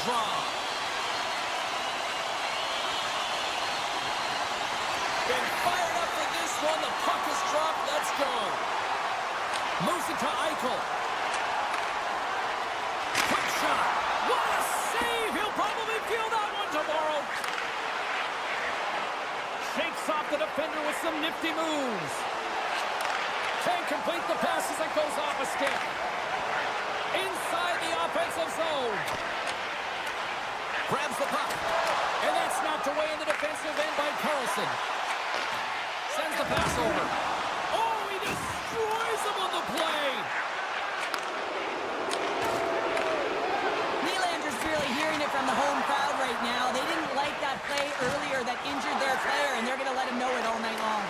draw. Been fired up for this one. The puck is dropped. Let's go. Moves it to Eichel. Quick shot. What a save. He'll probably feel that one tomorrow. Shakes off the defender with some nifty moves. Can't complete the pass as it goes off a stick. Inside the offensive zone. Grabs the puck. And that's knocked away in the defensive end by Carlson. Sends the pass over. Oh, he destroys him on the play. Nylander's really hearing it from the home crowd right now. They didn't like that play earlier that injured their player, and they're going to let him know it all night long.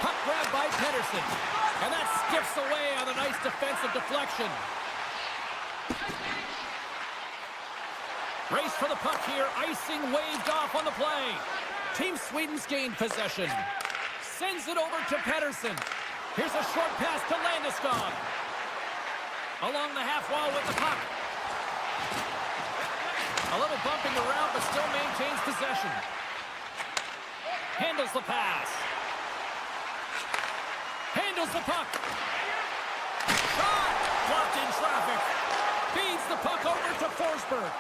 Puck grab by Pettersson. And that skips away on a nice defensive deflection. Race for the puck here. Icing waved off on the play. Team Sweden's gained possession. Sends it over to Pettersson. Here's a short pass to Landeskog. Along the half wall with the puck. A little bumping around, but still maintains possession. Handles the pass. Handles the puck. Shot! Blocked in traffic. Feeds the puck over to Forsberg.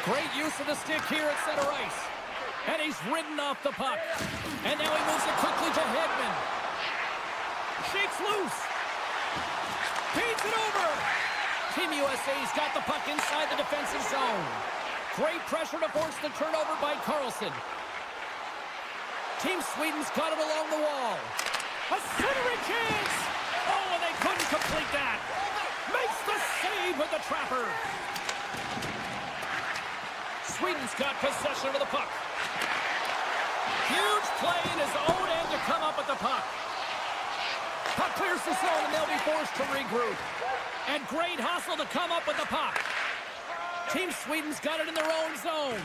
Great use of the stick here at center ice. And he's ridden off the puck. And now he moves it quickly to Hedman. Shakes loose. Feeds it over. Team USA's got the puck inside the defensive zone. Great pressure to force the turnover by Carlson. Team Sweden's got it along the wall. A centering chance! Oh, and they couldn't complete that. Makes the save with the trapper. Sweden's got possession of the puck. Huge play in his own end to come up with the puck. Puck clears the zone, and they'll be forced to regroup. And great hustle to come up with the puck. Team Sweden's got it in their own zone.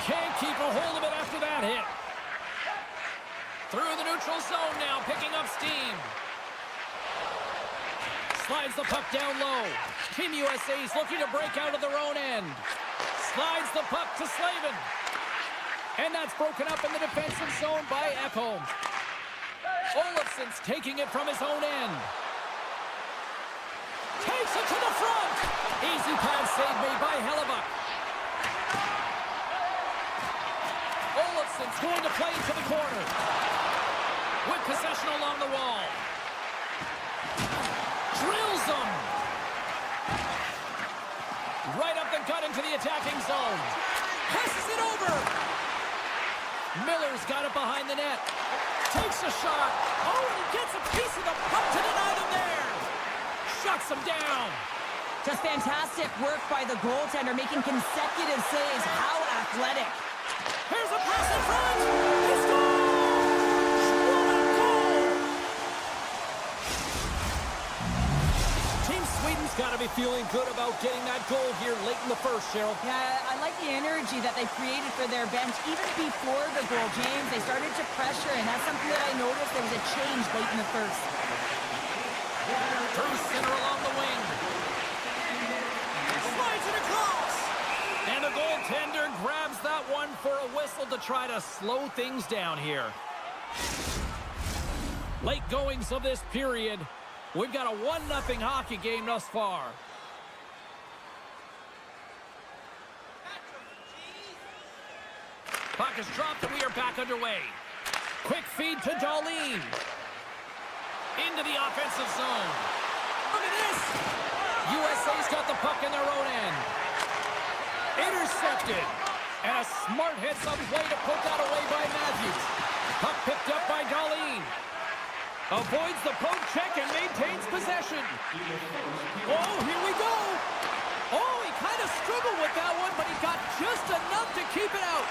Can't keep a hold of it after that hit. Through the neutral zone now, picking up steam. Slides the puck down low. Team USA's looking to break out of their own end. Slides the puck to Slavin. And that's broken up in the defensive zone by Ekholm. Olofsson's taking it from his own end. Takes it to the front. Easy pass save made by Hellebuck. Olofsson's going to play to the corner. With possession along the wall. Drills them. Right up the gut into the attacking zone. Passes it over. Miller's got it behind the net. Takes a shot. Oh, and he gets a piece of the puck to deny them there. Shuts him down. Just fantastic work by the goaltender, making consecutive saves. How athletic. Here's a pass in front. He scores! What a goal! Team Sweden's got to be feeling good about getting that goal here late in the first, Cheryl. Yeah, I like the energy that they created for their bench. Even before the goal, James, they started to pressure, and that's something that I noticed. There was a change late in the first. Through center along the wing. Slides it across. And the goaltender grabs that one for a whistle to try to slow things down here. Late goings of this period. We've got a 1-0 hockey game thus far. Puck is dropped and we are back underway. Quick feed to Dahlin. Into the offensive zone. Look at this. USA's got the puck in their own end. Intercepted. And a smart heads-up play to put that away by Matthews. Puck picked up by Dahlin. Avoids the poke check and maintains possession. Oh, here we go. Oh, he kind of struggled with that one, but he got just enough to keep it out.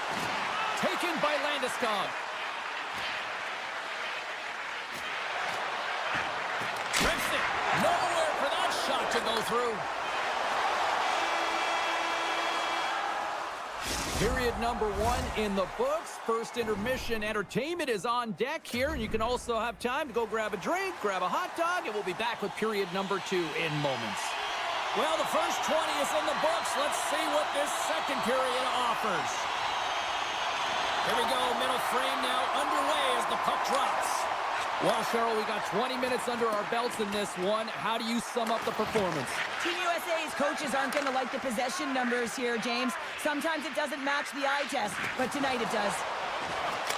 Taken by Landeskog. Rips it. Nowhere for that shot to go through. Period number 1 in the books. First intermission entertainment is on deck here. And you can also have time to go grab a drink, grab a hot dog, and we'll be back with period number 2 in moments. Well, the first 20 is in the books. Let's see what this second period offers. Here we go, middle frame now underway as the puck drops. Well, Cheryl, we got 20 minutes under our belts in this one. How do you sum up the performance? Team USA's coaches aren't going to like the possession numbers here, James. Sometimes it doesn't match the eye test, but tonight it does.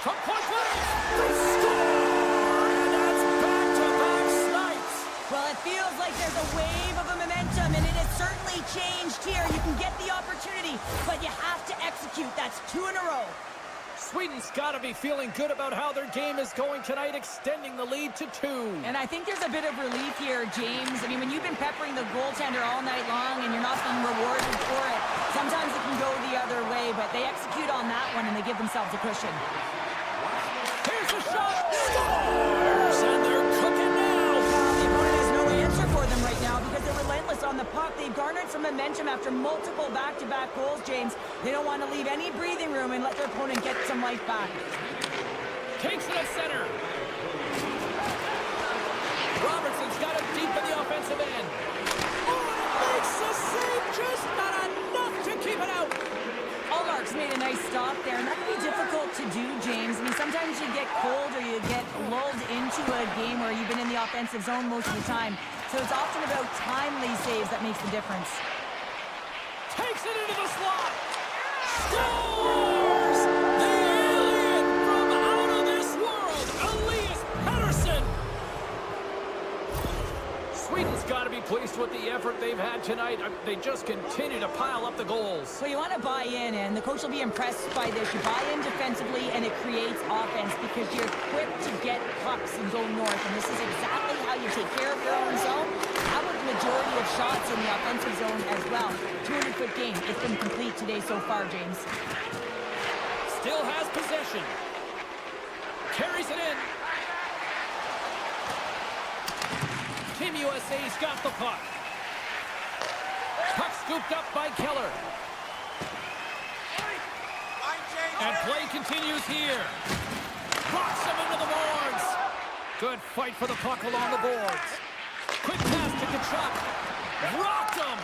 From point blank, they score! And that's back-to-back snipes. Well, it feels like there's a wave of a momentum, and it has certainly changed here. You can get the opportunity, but you have to execute. That's 2 in a row. Sweden's got to be feeling good about how their game is going tonight, extending the lead to 2. And I think there's a bit of relief here, James. I mean, when you've been peppering the goaltender all night long and you're not being rewarded for it, sometimes it can go the other way, but they execute on that one and they give themselves a cushion. Here's the shot! Scores! And they're cooking now! The opponent has no answer for them right now because they're relentless on the puck. They've garnered some momentum after multiple back-to-back goals, James. They don't want to leave any breathing room and let their opponent get some life back. Takes it at center. Robertson's got it deep in the offensive end. Oh, it makes the save, just not enough to keep it out. Allmark's made a nice stop there, and that can be difficult to do, James. I mean, sometimes you get cold or you get lulled into a game where you've been in the offensive zone most of the time. So it's often about timely saves that makes the difference. Takes it into the slot. Scores! The alien from out of this world, Elias Pettersson. Sweden's got to be pleased with the effort they've had tonight. They just continue to pile up the goals. Well, you want to buy in, and the coach will be impressed by this. You buy in defensively, and it creates offense because you're equipped to get pucks and go north. And this is exactly how you take care of your own zone. How about the majority of shots in the offensive zone as well? 200-foot game. It's been complete today so far, James. Still has possession. Carries it in. Team USA's got the puck. Puck scooped up by Keller. And play continues here. Rocks him into the boards. Good fight for the puck along the boards. Quick pass to Kachuk. Rocked him.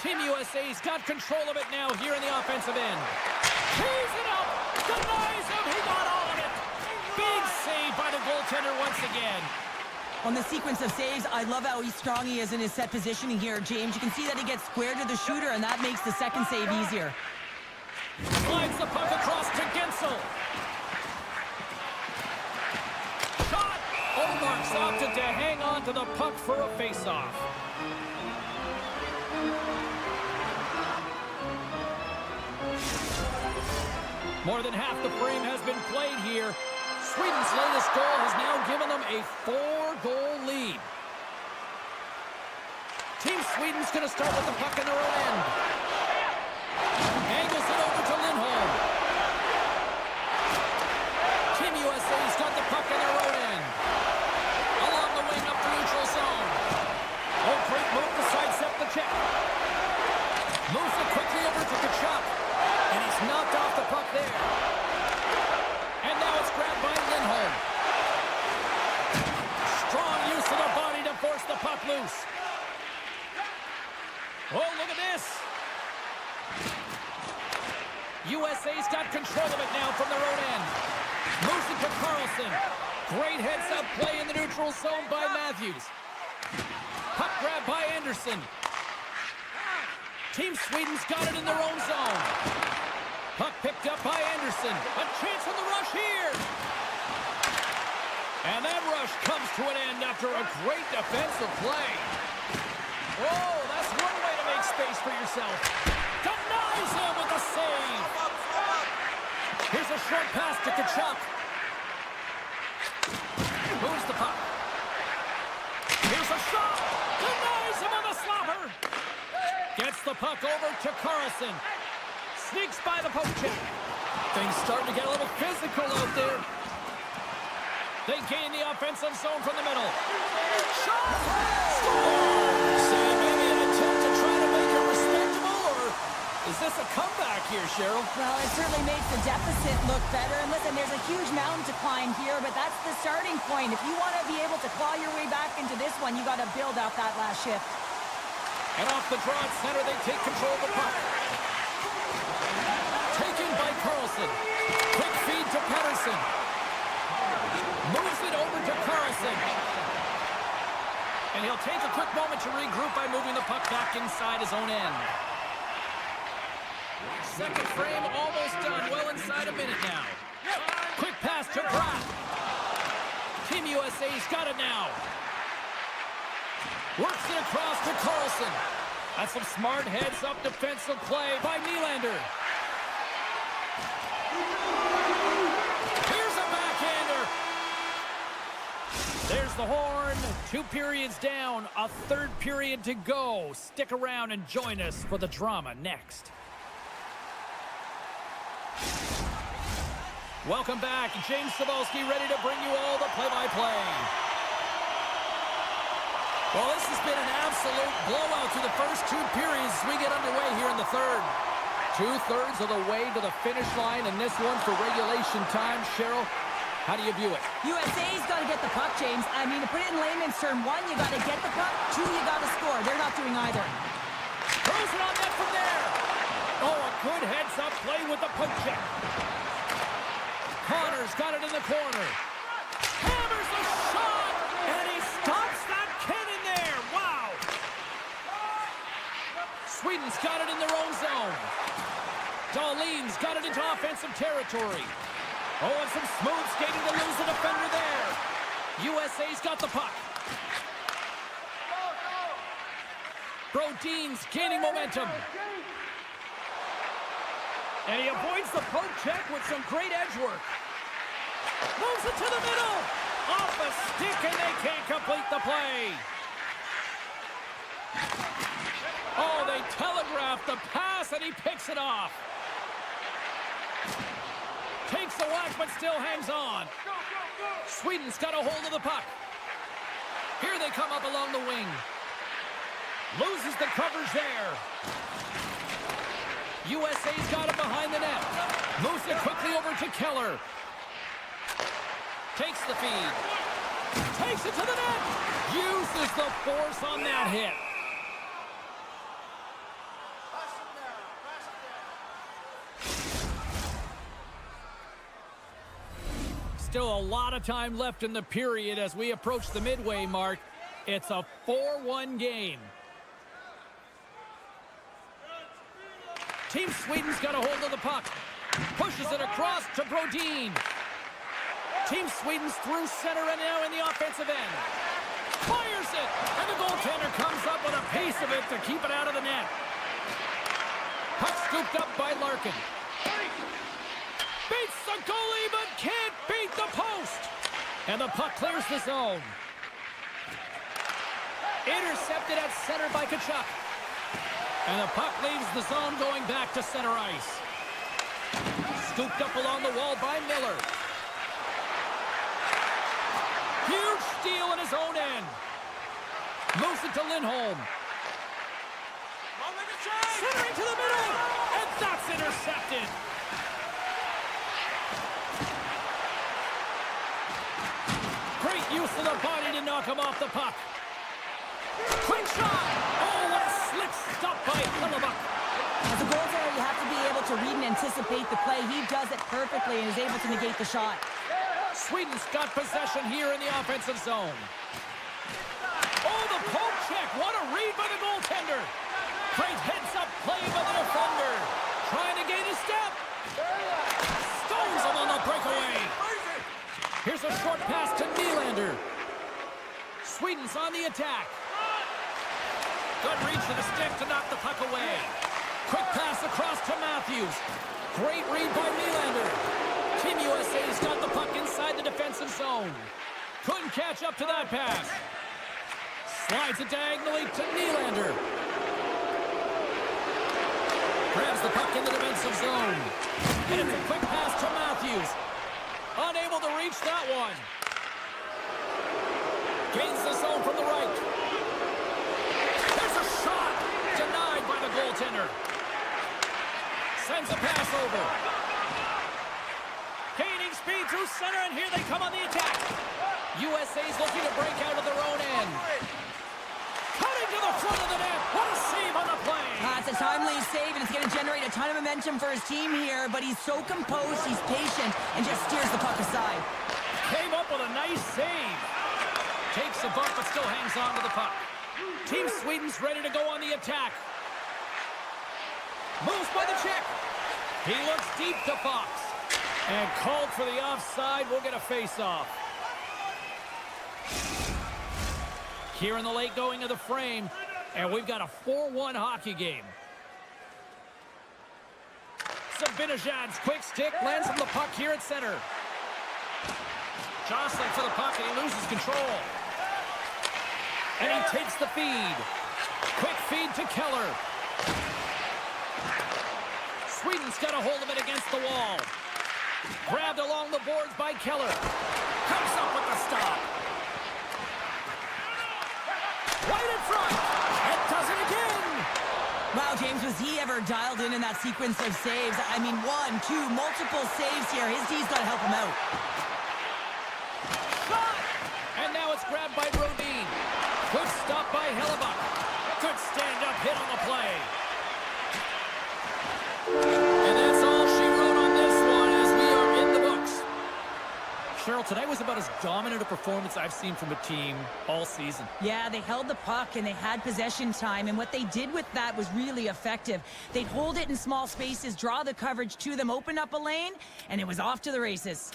Team USA's got control of it now here in the offensive end. Keys it up. Denies him. He got all of it. Big save by the goaltender once again. On the sequence of saves, I love how strong he is in his set positioning here, James. You can see that he gets square to the shooter, and that makes the second save easier. Slides the puck across to Gensel. Shot! Allmark's opted to hang on to the puck for a face-off. More than half the frame has been played here. Sweden's latest goal has now given them a 4-goal lead. Team Sweden's going to start with the puck in their own end. Angles it over to Lindholm. Team USA's got the puck in their own end. Along the wing up the neutral zone. Oh, great move to sidestep the check. Moves it quickly over to Kachuk. And he's knocked off the puck there. And now it's grabbed by Lindholm. Strong use of the body to force the puck loose. Oh, look at this. USA's got control of it now from their own end. Moves it to Carlson. Great heads-up play in the neutral zone by Matthews. Puck grab by Anderson. Team Sweden's got it in their own zone. Puck picked up by Anderson. A chance for the rush here. And that rush comes to an end after a great defensive play. Oh, that's one way to make space for yourself. Denies him with a save. Here's a short pass to Kachuk. Moves the puck. Here's a shot. Denies him on the slapper. Gets the puck over to Carlson. Sneaks by the poke check. Things starting to get a little physical out there. They gain the offensive zone from the middle. Shot! Scores! And maybe an attempt to try to make it respectable, or is this a comeback here, Cheryl? Well, it certainly makes the deficit look better. And listen, there's a huge mountain to climb here, but that's the starting point. If you want to be able to claw your way back into this one, you got to build out that last shift. And off the draw at center, they take control of the puck. Taken by Carlson. Quick feed to Pettersson. Moves it over to Carlson. And he'll take a quick moment to regroup by moving the puck back inside his own end. Second frame almost done. Well inside a minute now. Quick pass to Pratt. Team USA's got it now. Works it across to Carlson. That's some smart heads-up defensive play by Nylander. Here's a backhander. There's the horn. 2 periods down. A third period to go. Stick around and join us for the drama next. Welcome back. James Cybulski ready to bring you all the play-by-play. Well, this has been an absolute blowout through the first 2 periods as we get underway here in the third. 2/3 of the way to the finish line, and this one for regulation time. Cheryl, how do you view it? USA's got to get the puck, James. I mean, to put it in layman's term, 1, you got to get the puck. 2, you got to score. They're not doing either. Throws it on net from there. Oh, a good heads-up play with the poke check. Connor's got it in the corner. Hammers the shot, and he stops that cannon there. Wow. Sweden's got it in their own zone. Dahlin's got it into offensive territory. Oh, and some smooth skating to lose the defender there. USA's got the puck. Brodin's gaining momentum. And he avoids the poke check with some great edge work. Moves it to the middle. Off a stick, and they can't complete the play. Oh, they telegraphed the pass, and he picks it off. Takes the whack, but still hangs on. Sweden's got a hold of the puck. Here they come up along the wing. Loses the coverage there. USA's got it behind the net. Moves it quickly over to Keller. Takes the feed. Takes it to the net. Uses the force on that hit. Still a lot of time left in the period as we approach the midway mark. It's a 4-1 game. Team Sweden's got a hold of the puck. Pushes it across to Brodin. Team Sweden's through center and now in the offensive end. Fires it, and the goaltender comes up with a piece of it to keep it out of the net. Puck scooped up by Larkin. Beats the goalie, but can't beat the post. And the puck clears the zone. Intercepted at center by Tkachuk. And the puck leaves the zone going back to center ice. Scooped up along the wall by Miller. Huge steal in his own end. Moves it to Lindholm. Centering to the middle. And that's intercepted. Great use of the body to knock him off the puck. Quick shot! Oh, what a slick stop by Hellebuyck. As a goaltender, you have to be able to read and anticipate the play. He does it perfectly and is able to negate the shot. Sweden's got possession here in the offensive zone. Oh, the poke check! What a read by the goaltender! Great heads-up play by the defender. Trying to gain a step. Stones him on the breakaway. Here's a short pass to Nylander. Sweden's on the attack. Good reach to the stick to knock the puck away. Quick pass across to Matthews. Great read by Nylander. Team USA's got the puck inside the defensive zone. Couldn't catch up to that pass. Slides it diagonally to Nylander. Grabs the puck in the defensive zone. And it's a quick pass to Matthews. Unable to reach that one. Gains the zone from the right. There's a shot. Denied by the goaltender. Sends a pass over. Gaining speed through center, and here they come on the attack. USA's looking to break out of their own end. Cutting to the front of the net. What a save on the play. It's a timely save, and it's going to generate a ton of momentum for his team here, but he's so composed, he's patient, and just steers the puck aside. Came up with a nice save. Takes a bump, but still hangs on to the puck. Team Sweden's ready to go on the attack. Moves by the Czech. He looks deep to Fox. And called for the offside. We'll get a face-off. Here in the late going of the frame. And we've got a 4-1 hockey game. Zibanejad's quick stick lands on the puck here at center. Jostling for the puck, and he loses control. And he takes the feed. Quick feed to Keller. Sweden's got a hold of it against the wall. Grabbed along the boards by Keller. Comes up with the stop. Right in front. And does it again. Wow, James, was he ever dialed in that sequence of saves? I mean, 1, 2, multiple saves here. His D's got to help him out. Shot! And now it's grabbed by Brodin. Good stop by Hellebuck. Good stand-up hit on the play. And that's all she wrote on this one as we are in the books. Cheryl, today was about as dominant a performance I've seen from a team all season. Yeah, they held the puck and they had possession time, and what they did with that was really effective. They'd hold it in small spaces, draw the coverage to them, open up a lane, and it was off to the races.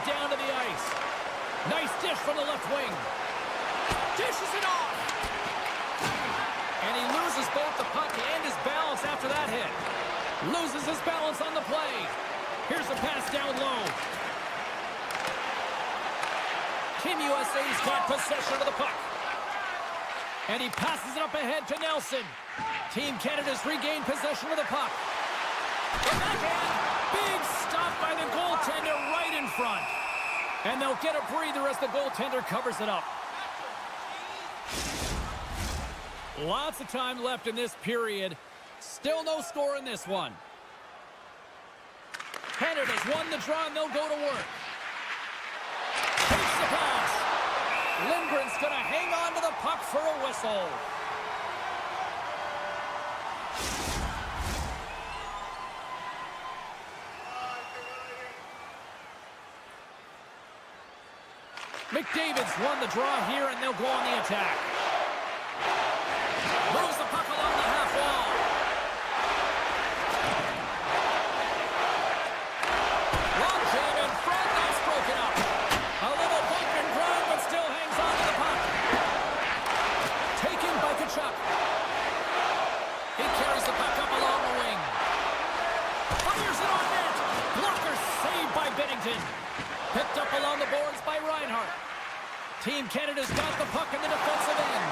down to the ice. Nice dish from the left wing. Dishes it off. And he loses both the puck and his balance after that hit. Loses his balance on the play. Here's a pass down low. Team USA's got possession of the puck. And he passes it up ahead to Nelson. Team Canada's regained possession of the puck. The backhand. Big stop by the goaltender right in front. And they'll get a breather as the goaltender covers it up. Lots of time left in this period. Still no score in this one. Canada's won the draw and they'll go to work. Takes the pass. Lindgren's going to hang on to the puck for a whistle. McDavid's won the draw here, and they'll go on the attack. Moves the puck along the half wall. Long jam in front, that's broken up. A little bump and grind, but still hangs on to the puck. Taken by Kachuk. He carries the puck up along the wing. Fires it on net. Blocker saved by Binnington. Picked up along the boards by Reinhart. Team Canada's got the puck in the defensive end.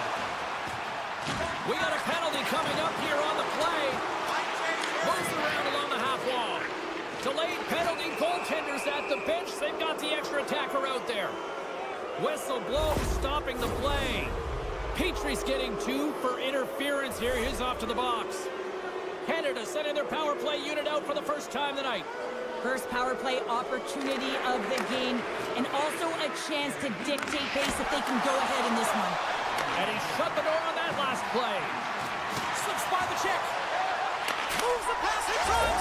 We got a penalty coming up here on the play. Moves around along the half wall. Delayed penalty, goaltenders at the bench. They've got the extra attacker out there. Whistle blows, stopping the play. Petrie's getting 2 for interference here. He's off to the box. Canada sending their power play unit out for the first time tonight. First power play opportunity of the game, and also a chance to dictate pace if they can go ahead in this one. And he shut the door on that last play. Slips by the check. Moves the pass in front.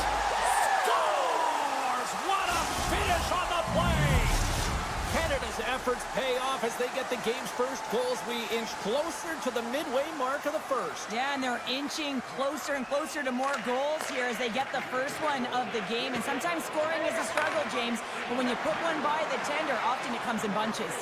Scores! What a finish on the play! Canada's efforts pay off as they get the game's first goals. We inch closer to the midway mark of the first. Yeah, and they're inching closer and closer to more goals here as they get the first one of the game. And sometimes scoring is a struggle, James. But when you put one by the tender, often it comes in bunches.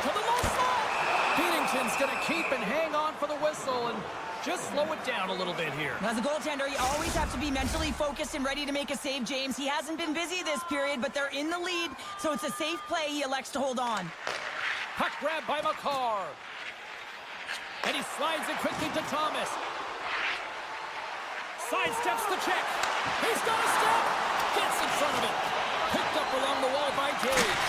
To the low slot! Binnington's going to keep and hang on for the whistle and just slow it down a little bit here. As a goaltender, you always have to be mentally focused and ready to make a save, James. He hasn't been busy this period, but they're in the lead, so it's a safe play. He elects to hold on. Puck grab by Makar. And he slides it quickly to Thomas. Sidesteps the check. He's got a step. Gets in front of it. Picked up along the wall by Gage.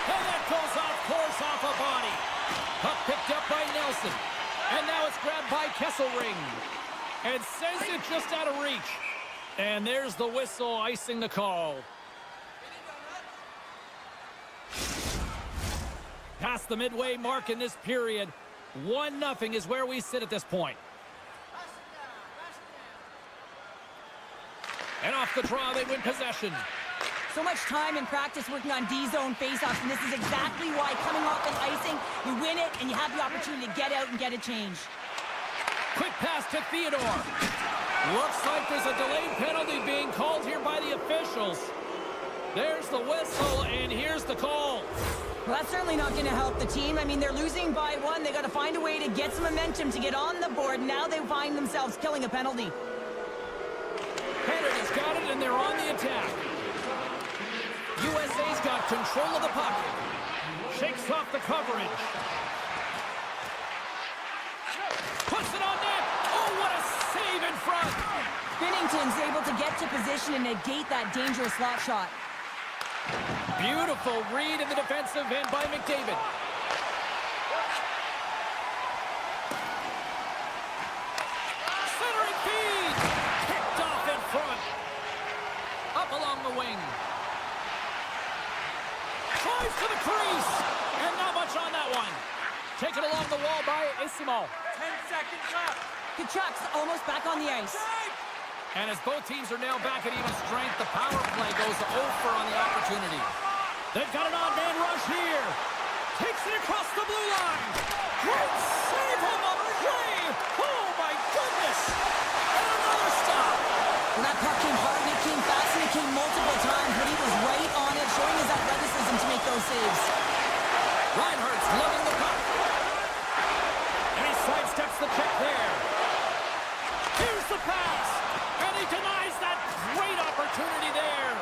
And that goes off course off a body. Puck picked up by Nelson. And now it's grabbed by Kesselring. And sends it just out of reach. And there's the whistle icing the call. Past the midway mark in this period. 1-0 is where we sit at this point. And off the draw, they win possession. So much time in practice working on D-zone faceoffs, and this is exactly why coming off an icing, you win it, and you have the opportunity to get out and get a change. Quick pass to Theodore. Looks like there's a delayed penalty being called here by the officials. There's the whistle, and here's the call. Well, that's certainly not going to help the team. I mean, they're losing by 1. They got to find a way to get some momentum to get on the board. Now they find themselves killing a penalty. Canada's got it, and they're on the attack. USA's got control of the puck. Shakes off the coverage. Puts it on net. Oh, what a save in front. Binnington's able to get to position and negate that dangerous slot shot. Beautiful read in the defensive end by McDavid. Centering feed. Kicked off in front. Up along the wing. Tries to the crease. And not much on that one. Taken along the wall by Isimo. 10 seconds left. Kachuk's almost back on the ice. And as both teams are now back at even strength, the power play goes over on the opportunity. They've got an on-man rush here. Takes it across the blue line. Great save on the play. Oh, my goodness. And another stop. Well, that puck came hard, and it came fast, and it came multiple times, but he was right on it, showing his those saves. Reinhardt's lugging the puck. And he sidesteps the check there. Here's the pass. And he denies that great opportunity there.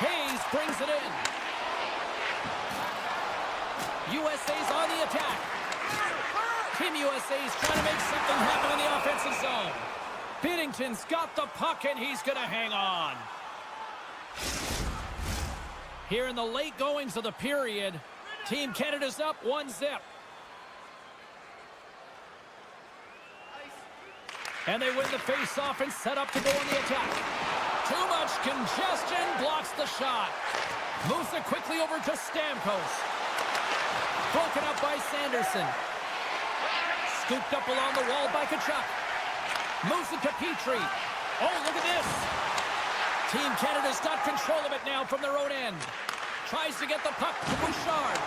Hayes brings it in. USA's on the attack. Team USA's trying to make something happen in the offensive zone. Binnington's got the puck, and he's going to hang on. Here in the late goings of the period, Team Canada's up 1-0. And they win the face-off and set up to go on the attack. Too much congestion blocks the shot. Moves it quickly over to Stamkos. Broken up by Sanderson. Scooped up along the wall by Tkachuk. Moves it to Petrie. Oh, look at this. Team Canada's got control of it now from their own end. Tries to get the puck to Bouchard.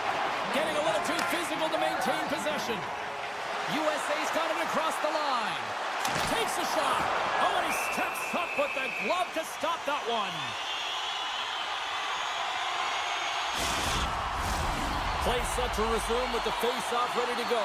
Getting a little too physical to maintain possession. USA's got it across the line. Takes a shot. Oh, and he steps up with the glove to stop that one. Play set to resume with the face-off ready to go.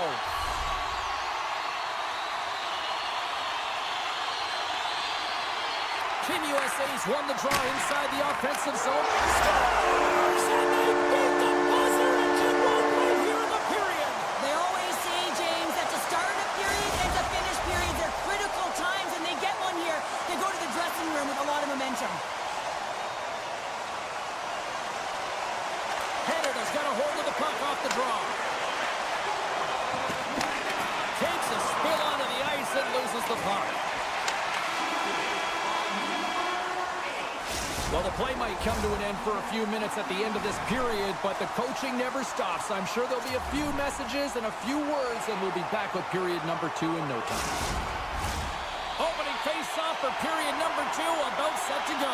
Team USA's won the draw inside the offensive zone. Scores! And they beat the buzzer and can run right here in the period. They always say, James, that to start a period and to finish periods are critical times, and they get one here. They go to the dressing room with a lot of momentum. Canada's got a hold of the puck off the draw. Takes a spill onto the ice and loses the puck. Well, the play might come to an end for a few minutes at the end of this period, but the coaching never stops. I'm sure there'll be a few messages and a few words, and we'll be back with period number 2 in no time. Opening face-off for period number 2, about set to go.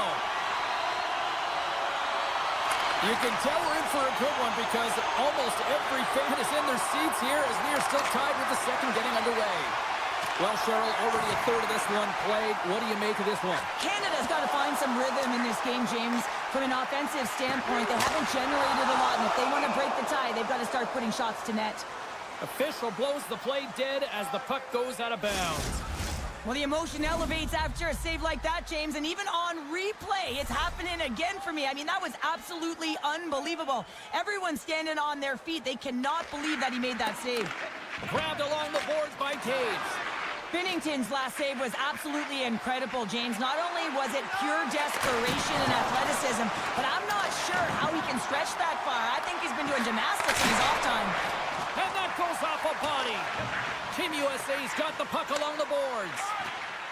You can tell we're in for a good one because almost every fan is in their seats here as we are still tied with the second getting underway. Well, Cheryl, already a third of this one played. What do you make of this one? Canada's got to find some rhythm in this game, James. From an offensive standpoint, they haven't generated a lot, and if they want to break the tie, they've got to start putting shots to net. Official blows the play dead as the puck goes out of bounds. Well, the emotion elevates after a save like that, James, and even on replay, it's happening again for me. I mean, that was absolutely unbelievable. Everyone's standing on their feet. They cannot believe that he made that save. Grabbed along the boards by Taves. Binnington's last save was absolutely incredible, James. Not only was it pure desperation and athleticism, but I'm not sure how he can stretch that far. I think he's been doing gymnastics in his off time. And that goes off a body. Team USA's got the puck along the boards.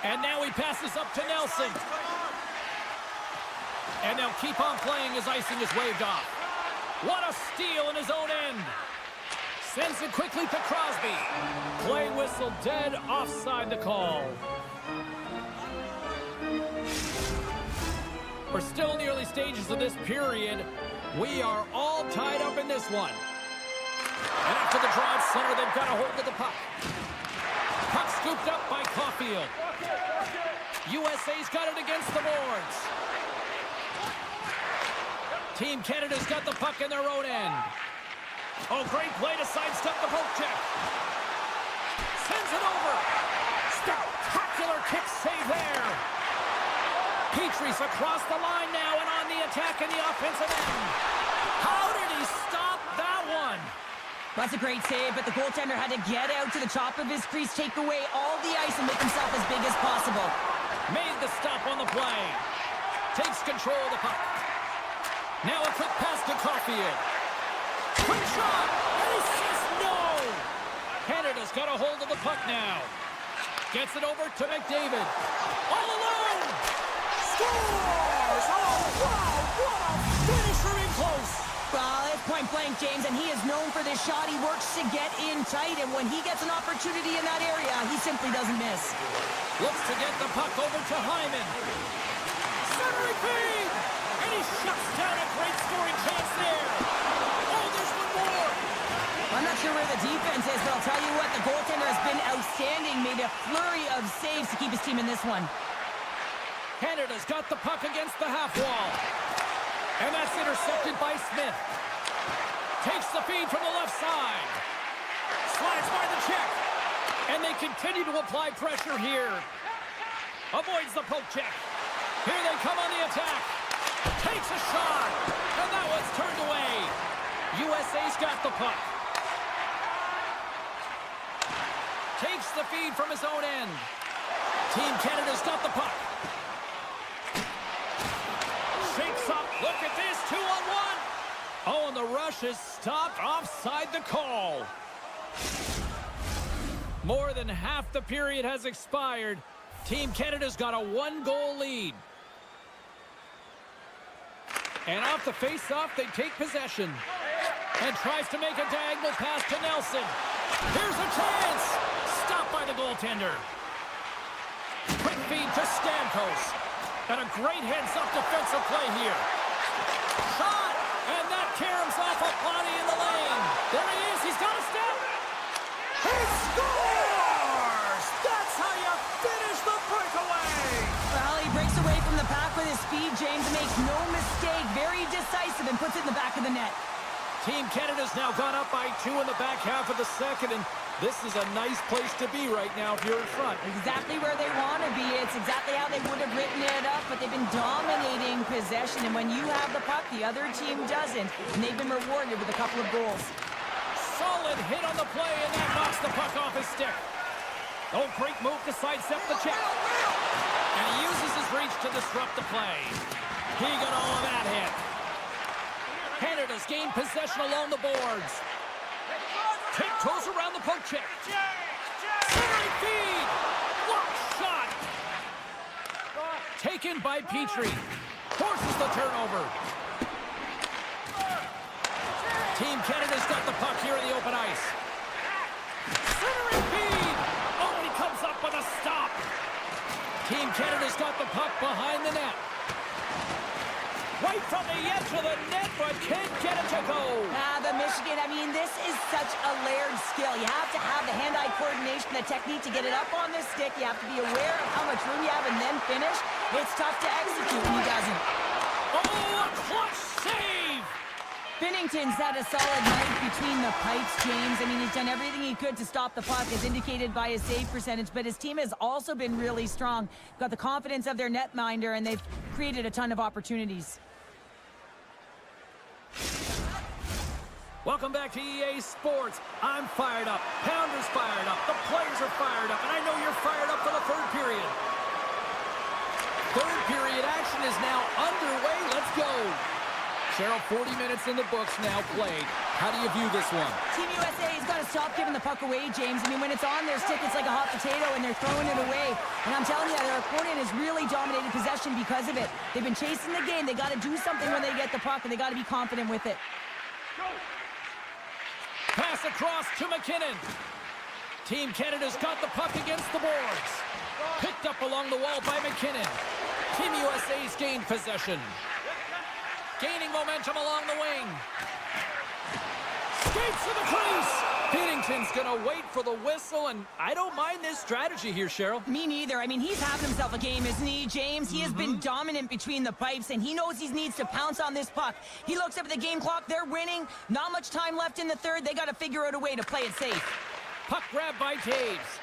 And now he passes up to Nelson. And they'll keep on playing as icing is waved off. What a steal in his own end. Sends it quickly to Crosby. Play whistle dead, offside the call. We're still in the early stages of this period. We are all tied up in this one. And after the draw at center, they've got a hold of the puck. Puck scooped up by Caulfield. USA's got it against the boards. Team Canada's got the puck in their own end. Oh, great play to sidestep the poke check. Sends it over. Spectacular kick save there. Petrie's across the line now and on the attack in the offensive end. How did he stop that one? That's a great save, but the goaltender had to get out to the top of his crease, take away all the ice, and make himself as big as possible. Made the stop on the play. Takes control of the puck. Now a quick pass to Caulfield. Quick shot! And he says no! Canada's got a hold of the puck now. Gets it over to McDavid. All alone! Scores! Oh, wow! What a finisher in close! Well, it's point blank, James, and he is known for this shot. He works to get in tight, and when he gets an opportunity in that area, he simply doesn't miss. Looks to get the puck over to Hyman. Centering feed! And he shuts down a great scoring chance there. Oh, there's one more! I'm not sure where the defense is, but I'll tell you what, the goaltender has been outstanding, made a flurry of saves to keep his team in this one. Canada's got the puck against the half wall. And that's intercepted by Smith. Takes the feed from the left side. Slides by the check. And they continue to apply pressure here. Avoids the poke check. Here they come on the attack. Takes a shot. And that one's turned away. USA's got the puck. Takes the feed from his own end. Team Canada's got the puck. Shakes up. Look at this. 2-on-1. Oh, and the rush is stopped offside the call. More than half the period has expired. Team Canada's got a 1-goal lead. And off the face-off, they take possession. And tries to make a diagonal pass to Nelson. Here's a chance. Stopped by the goaltender. Quick feed to Stamkos. And a great heads-up defensive play here. Shot! And that caroms off a body in the lane. There he is. He's got a step. He scores! That's how you finish the breakaway. Well, he breaks away from the pack with his speed. James makes no mistake. Very decisive and puts it in the back of the net. Team Canada's now gone up by 2 in the back half of the second, and this is a nice place to be right now if you're in front. Exactly where they want to be. It's exactly how they would have written it up, but they've been dominating possession, and when you have the puck, the other team doesn't, and they've been rewarded with a couple of goals. Solid hit on the play, and that knocks the puck off his stick. Oh, great move to sidestep the check. And he uses his reach to disrupt the play. He got all of that hit. Canada's gained possession along the boards. Tiptoes around the poke check. Centering feed. Block shot. Taken by Petrie. Forces the turnover. Team Canada's got the puck here in the open ice. Centering feed. Oh, and he comes up with a stop. Team Canada's got the puck behind the net. Right from the edge of the net, but can't get it to go. The Michigan, I mean, this is such a layered skill. You have to have the hand-eye coordination, the technique to get it up on the stick. You have to be aware of how much room you have and then finish. It's tough to execute when he doesn't. Oh, a clutch save! Binnington's had a solid night between the pipes, James. I mean, he's done everything he could to stop the puck, as indicated by his save percentage, but his team has also been really strong. Got the confidence of their netminder, and they've created a ton of opportunities. Welcome back to EA Sports. I'm fired up. Pounder's fired up. The players are fired up. And I know you're fired up for the third period. Third period action is now underway. Let's go. Cheryl, 40 minutes in the books now played. How do you view this one? Team USA has got to stop giving the puck away, James. I mean, when it's on their stick, it's like a hot potato, and they're throwing it away. And I'm telling you, their opponent has really dominated possession because of it. They've been chasing the game. They got to do something when they get the puck, and they got to be confident with it. Pass across to McKinnon. Team Canada's got the puck against the boards. Picked up along the wall by McKinnon. Team USA's gained possession. Gaining momentum along the wing. Skates to the crease. Binnington's going to wait for the whistle, and I don't mind this strategy here, Cheryl. Me neither. I mean, he's having himself a game, isn't he, James? He has been dominant between the pipes, and he knows he needs to pounce on this puck. He looks up at the game clock. They're winning. Not much time left in the third. They got to figure out a way to play it safe. Puck grab by Taves.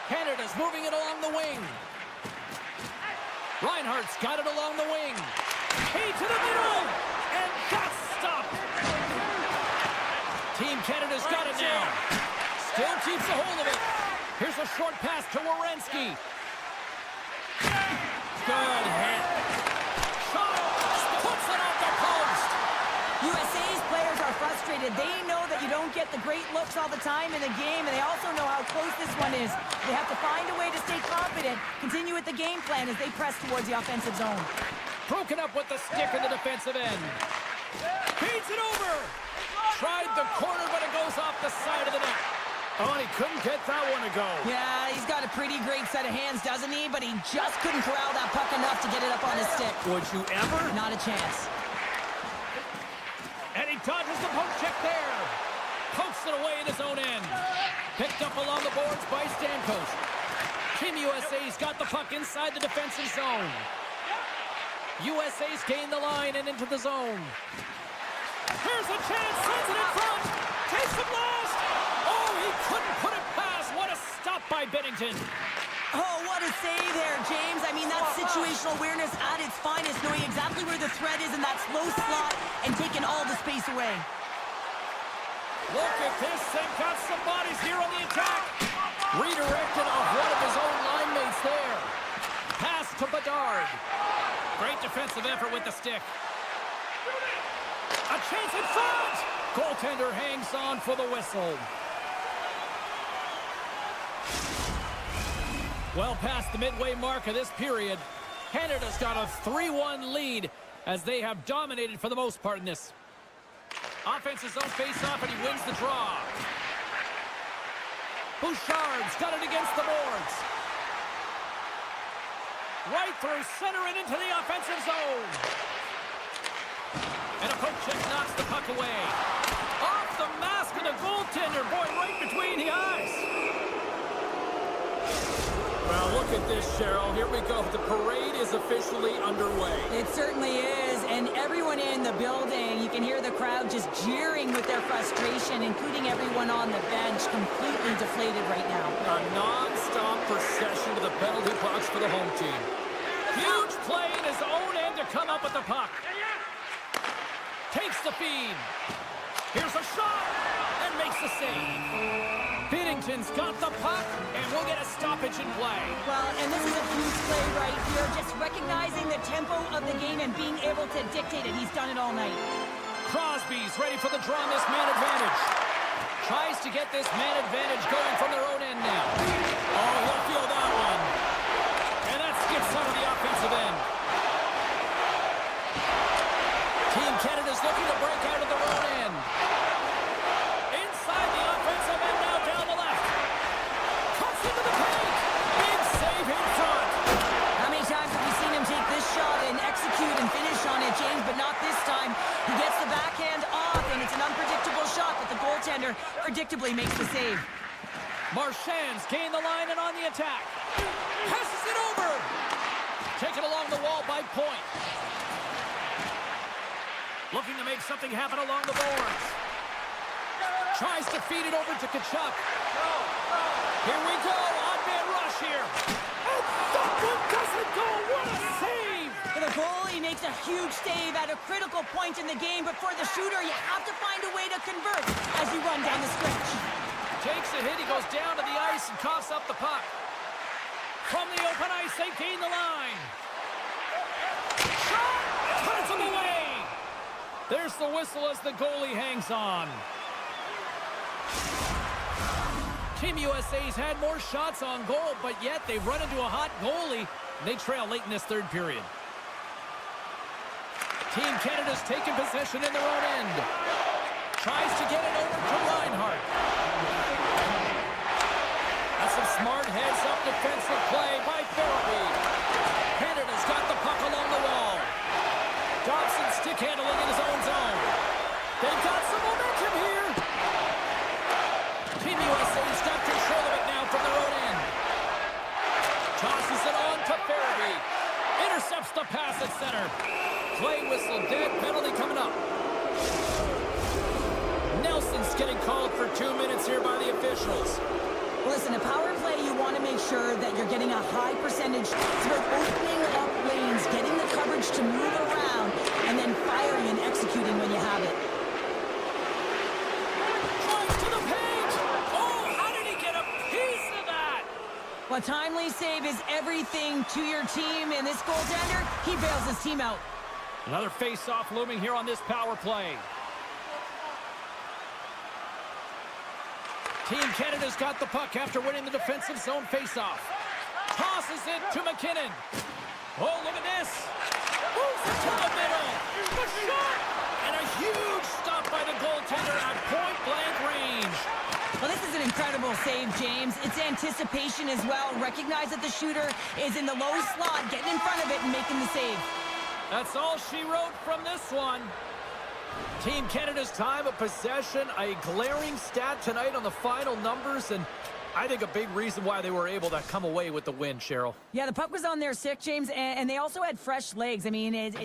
Canada's moving it along the wing. Reinhardt's got it along the wing. Key to the middle, and that's stopped. Team Canada's got it now. Still keeps a hold of it. Here's a short pass to Werenski. Good hit. Shot. Puts it off the post. USA's players are frustrated. They know that you don't get the great looks all the time in the game, and they also know how close this one is. They have to find a way to stay confident, continue with the game plan as they press towards the offensive zone. Broken up with the stick in the defensive end. Feeds it over. Tried the corner, but it goes off the side of the net. Oh, and he couldn't get that one to go. Yeah, he's got a pretty great set of hands, doesn't he? But he just couldn't corral that puck enough to get it up on his stick. Would you ever? Not a chance. And he dodges the poke check there. Pokes it away in his own end. Picked up along the boards by Stamkos. Team USA's got the puck inside the defensive zone. USA's gained the line and into the zone. Here's a chance, sends it in front, takes the blast. Oh, he couldn't put it past. What a stop by Binnington. Oh, what a save there, James. I mean, that's situational awareness at its finest, knowing exactly where the threat is in that slow slot and taking all the space away. Look at this, they've got some bodies here on the attack. Redirected off one of his own line mates there. Pass to Bedard. Great defensive effort with the stick. A chance in front! Goaltender hangs on for the whistle. Well past the midway mark of this period, Canada's got a 3-1 lead as they have dominated for the most part in this. Offense's own face-off, and he wins the draw. Bouchard's got it against the boards. Right through center and into the offensive zone. And a poke check knocks the puck away. Off the mask of the goaltender. Boy, right between the eyes. Well, look at this, Cheryl. Here we go. The parade is officially underway. It certainly is, and everyone in the building, you can hear the crowd just jeering with their frustration, including everyone on the bench, completely deflated right now. A non-stop procession to the penalty box for the home team. Huge play in his own end to come up with the puck. Takes the feed. Here's a shot, and makes the save. Binnington's got the puck, and we'll get a stoppage in play. Well, and this is a huge play right here, just recognizing the tempo of the game and being able to dictate it. He's done it all night. Crosby's ready for the draw on this man advantage. Tries to get this man advantage going from their own end now. Oh, he'll feel that one. And that skips out of the offensive end. Team Canada's looking to break out of their own end. Inside the offensive end now down the left. Cuts into the paint. Big save in front. How many times have we seen him take this shot and execute and finish on it, James? But not this time. He gets the backhand off, and it's an unpredictable shot, but the goaltender predictably makes the save. Marchand's gained the line and on the attack. Passes it over. Taken along the wall by Point. Looking to make something happen along the boards. Tries to feed it over to Tkachuk. Here we go. Odd-man rush here. And that one doesn't go. What a save! The goalie makes a huge save at a critical point in the game, but for the shooter, you have to find a way to convert as you run down the stretch. Takes a hit. He goes down to the ice and coughs up the puck. From the open ice, they gain the line. Shot! Cuts him away! There's the whistle as the goalie hangs on. Team USA's had more shots on goal, but yet they've run into a hot goalie. They trail late in this third period. Team Canada's taken possession in their own end. Tries to get it over to Reinhart. That's some smart heads-up defensive play by Farabee. Canada's got the puck along the wall. Dobson stick handling in his own zone. They've got some momentum here. Team USA's got control of it now from their own end. Tosses it on to Farabee. Intercepts the pass at center. Play whistle dead. Penalty coming up. Nelson's getting called for 2 minutes here by the officials. Listen, a power play, you want to make sure that you're getting a high percentage. It's about opening up lanes, getting the coverage to move around, and then firing and executing when you have it. Drives to the paint! Oh, how did he get a piece of that? Well, timely save is everything to your team, and this goaltender, he bails his team out. Another face-off looming here on this power play. Team Canada's got the puck after winning the defensive zone face-off. Tosses it to McKinnon. Oh, look at this. Moves it to the middle. The shot! And a huge stop by the goaltender at point-blank range. Well, this is an incredible save, James. It's anticipation as well. Recognize that the shooter is in the low slot, getting in front of it and making the save. That's all she wrote from this one. Team Canada's time of possession, a glaring stat tonight on the final numbers, and I think a big reason why they were able to come away with the win, Cheryl. Yeah, the puck was on their stick, James, and they also had fresh legs. I mean, it's...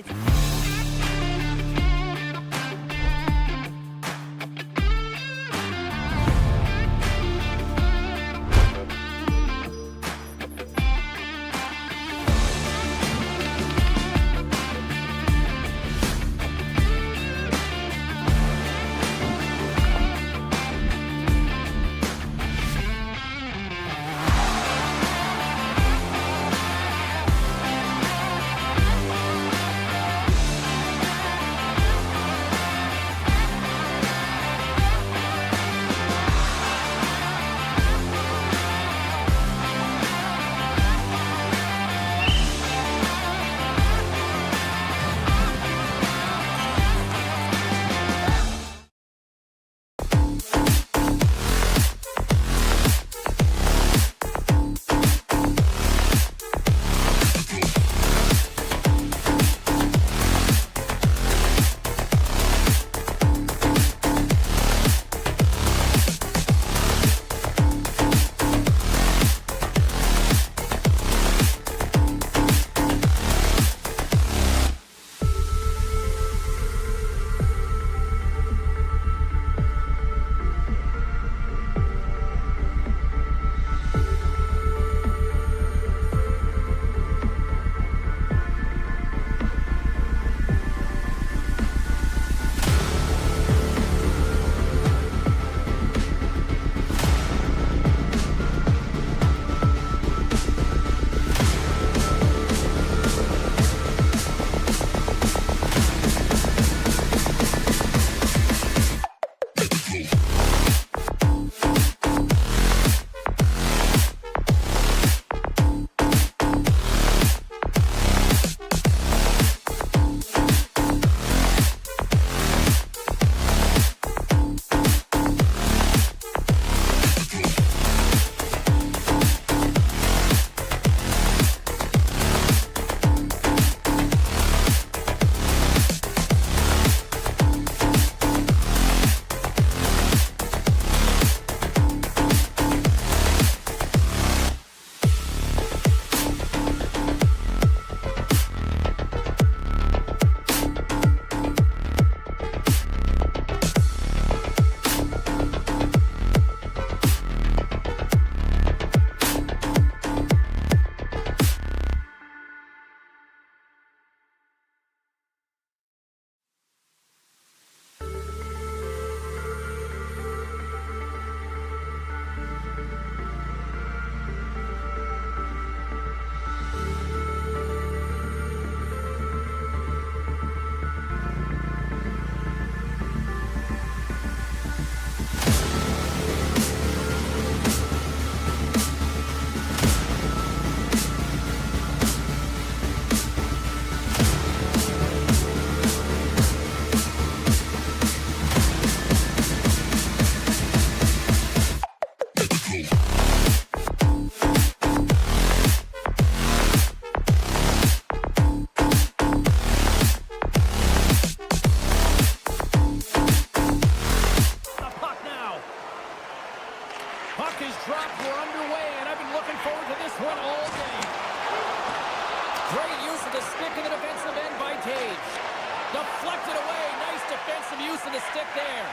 Deflected away. Nice defensive use of the stick there.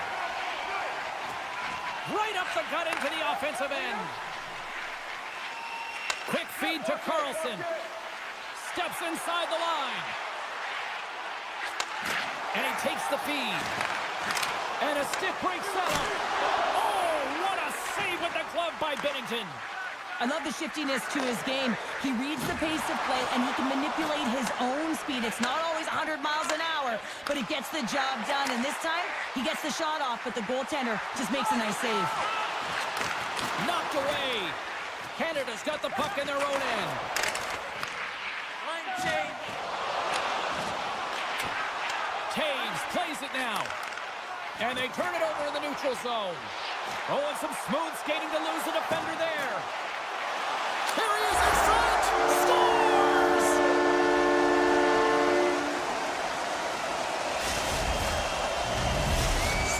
Right up the gut into the offensive end. Quick feed to Carlson. Steps inside the line. And he takes the feed. And a stick break setup. Oh, what a save with the glove by Bennington. I love the shiftiness to his game. He reads the pace of play, and he can manipulate his own speed. It's not always 100 miles an hour, but it gets the job done. And this time, he gets the shot off, but the goaltender just makes a nice save. Knocked away. Canada's got the puck in their own end. Line change. Taves plays it now. And they turn it over in the neutral zone. Oh, and some smooth skating to lose the defender there. Here he is in front! Scores!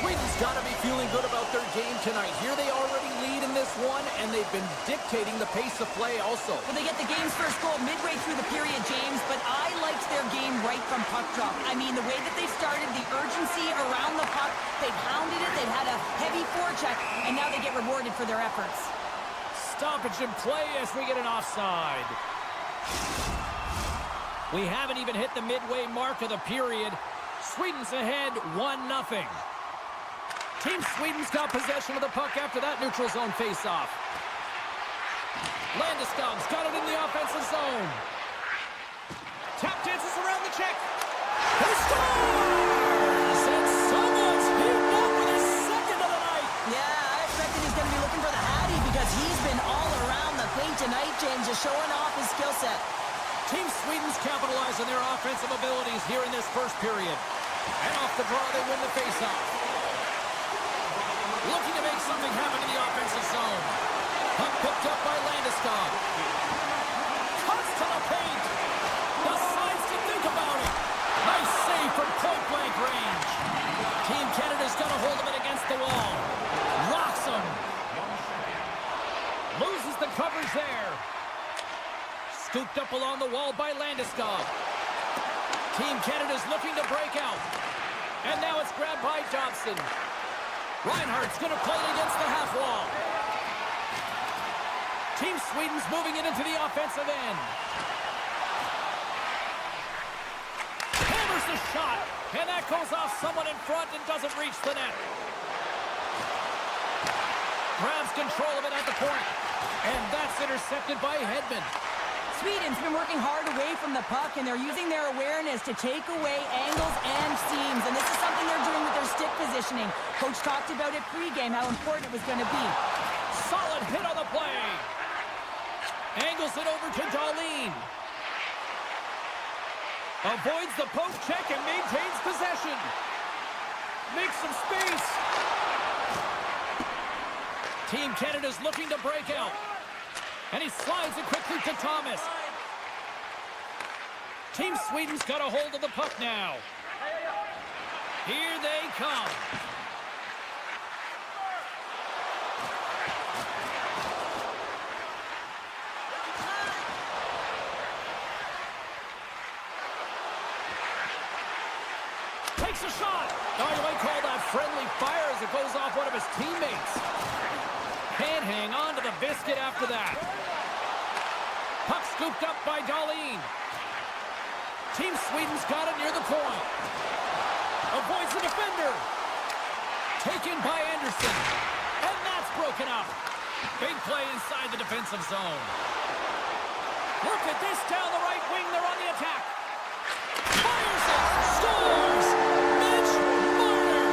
Sweden's got to be feeling good about their game tonight. Here they already lead in this one, and they've been dictating the pace of play also. Well, they get the game's first goal midway through the period, James, but I liked their game right from puck drop. I mean, the way that they started, the urgency around the puck, they've hounded it, they've had a heavy forecheck, and now they get rewarded for their efforts. Stoppage in play as we get an offside. We haven't even hit the midway mark of the period. Sweden's ahead 1-0. Team Sweden's got possession of the puck after that neutral zone face-off. Landeskog's got it in the offensive zone. Tap dances around the check. He scores! And someone's heating up with his second of the night. Yeah, I expected he's going to be looking for the Hattie because he's been all around the paint tonight, James, just showing off his skill set. Team Sweden's capitalized on their offensive abilities here in this first period. And off the draw, they win the faceoff. Looking to make something happen in the offensive zone. Puck picked up by Landeskog. Cuts to the paint. Decides to think about it. Nice save from point-blank range. Team Canada's got a hold of it against the wall. Rocks him. Loses the coverage there. Scooped up along the wall by Landeskog. Team Canada's looking to break out. And now it's grabbed by Dobson. Reinhardt's going to play it against the half wall. Team Sweden's moving it into the offensive end. Hammers the shot. And that goes off someone in front and doesn't reach the net. Grabs control of it at the point. And that's intercepted by Hedman. Sweden's been working hard away from the puck, and they're using their awareness to take away angles and seams. And this is something they're doing with their stick positioning. Coach talked about it pregame, how important it was going to be. Solid hit on the play. Angles it over to Dahlin. Avoids the poke check and maintains possession. Makes some space. Team Canada's looking to break out. And he slides it quickly to Thomas. Team Sweden's got a hold of the puck now. Here they come. Takes a shot. Oh, you might call that friendly fire as it goes off one of his teammates. Can't hang on to the biscuit after that. Puck scooped up by Dahlin. Team Sweden's got it near the point. Avoids the defender. Taken by Anderson. And that's broken up. Big play inside the defensive zone. Look at this down the right wing. They're on the attack. Fires it. Scores. Mitch Marner.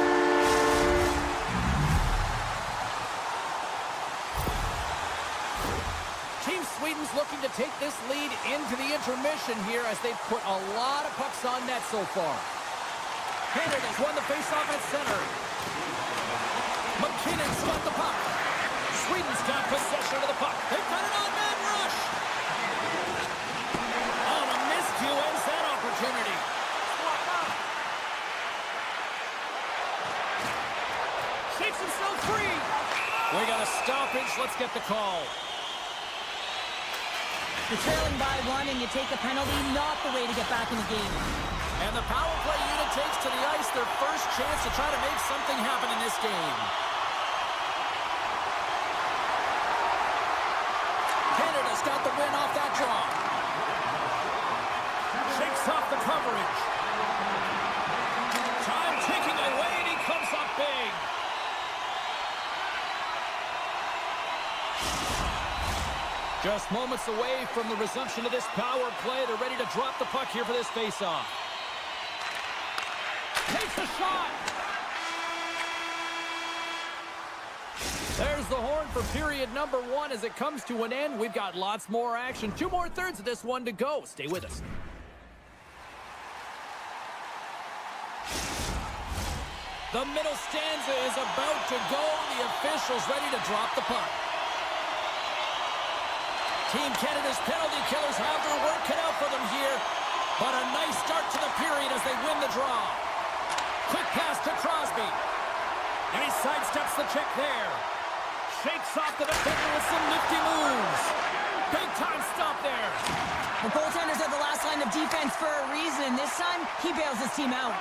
Team Sweden's looking to take this lead into the intermission here as they've put a lot of pucks on net so far. Canada's won the faceoff at center. McKinnon's got the puck. Sweden's got possession of the puck. They've got it on man rush. Oh, a miscue ends that opportunity. Shakes himself free. We got a stoppage. Let's get the call. You're trailing by one and you take a penalty, not the way to get back in the game. And the power play unit takes to the ice their first chance to try to make something happen in this game. Canada's got the win off that draw. Shakes off the coverage. Time ticking away and he comes up big. Just moments away from the resumption of this power play. They're ready to drop the puck here for this faceoff. Takes a shot. There's the horn for period number one as it comes to an end. We've got lots more action. 2 more thirds of this one to go. Stay with us. The middle stanza is about to go. The officials ready to drop the puck. Team Canada's penalty killers have their work cut out for them here. But a nice start to the period as they win the draw. Quick pass to Crosby. And he sidesteps the check there. Shakes off the defender with some nifty moves. Big time stop there. The goaltenders are the last line of defense for a reason. This time, he bails his team out.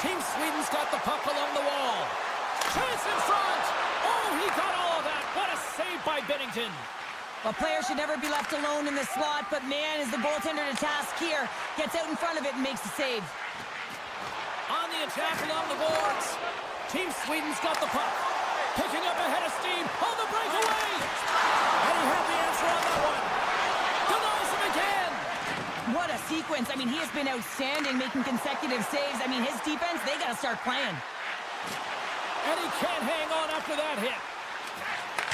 Team Sweden's got the puck along the wall. Chance in front. Oh, he got all of that. What a save by Binnington. A player should never be left alone in the slot, but man, is the goaltender to task here. Gets out in front of it and makes the save. On the attack along the boards. Team Sweden's got the puck. Picking up ahead of steam on the breakaway. And he had the answer on that one. Denies him again. What a sequence. I mean, he has been outstanding, making consecutive saves. I mean, his defense, they got to start playing. And he can't hang on after that hit.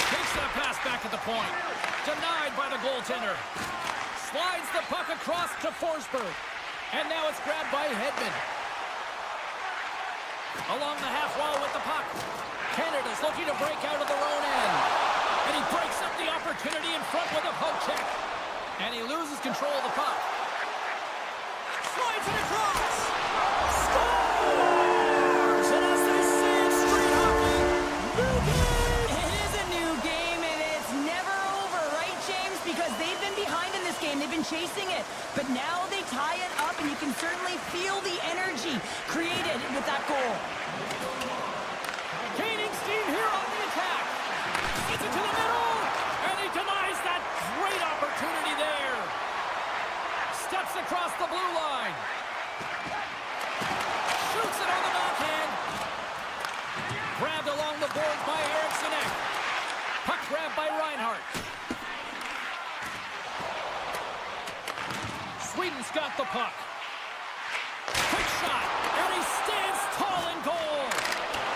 Takes that pass back at the point. Denied by the goaltender. Slides the puck across to Forsberg. And now it's grabbed by Hedman. Along the half wall with the puck. Canada's looking to break out of their own end. And he breaks up the opportunity in front with a poke check. And he loses control of the puck. Slides it across. Scores! And as they say in street hockey, new game! It is a new game, and it's never over, right, James? Because they've been behind in this game. They've been chasing it. But now they tie it up, and you can certainly feel the energy created with that goal. Gaining steam here on the attack. Gets it to the middle. And he denies that great opportunity there. Steps across the blue line. Shoots it on the backhand. Grabbed along the boards by Eriksson. Puck grabbed by Reinhart. Sweden's got the puck. Quick shot. And he stands tall in goal.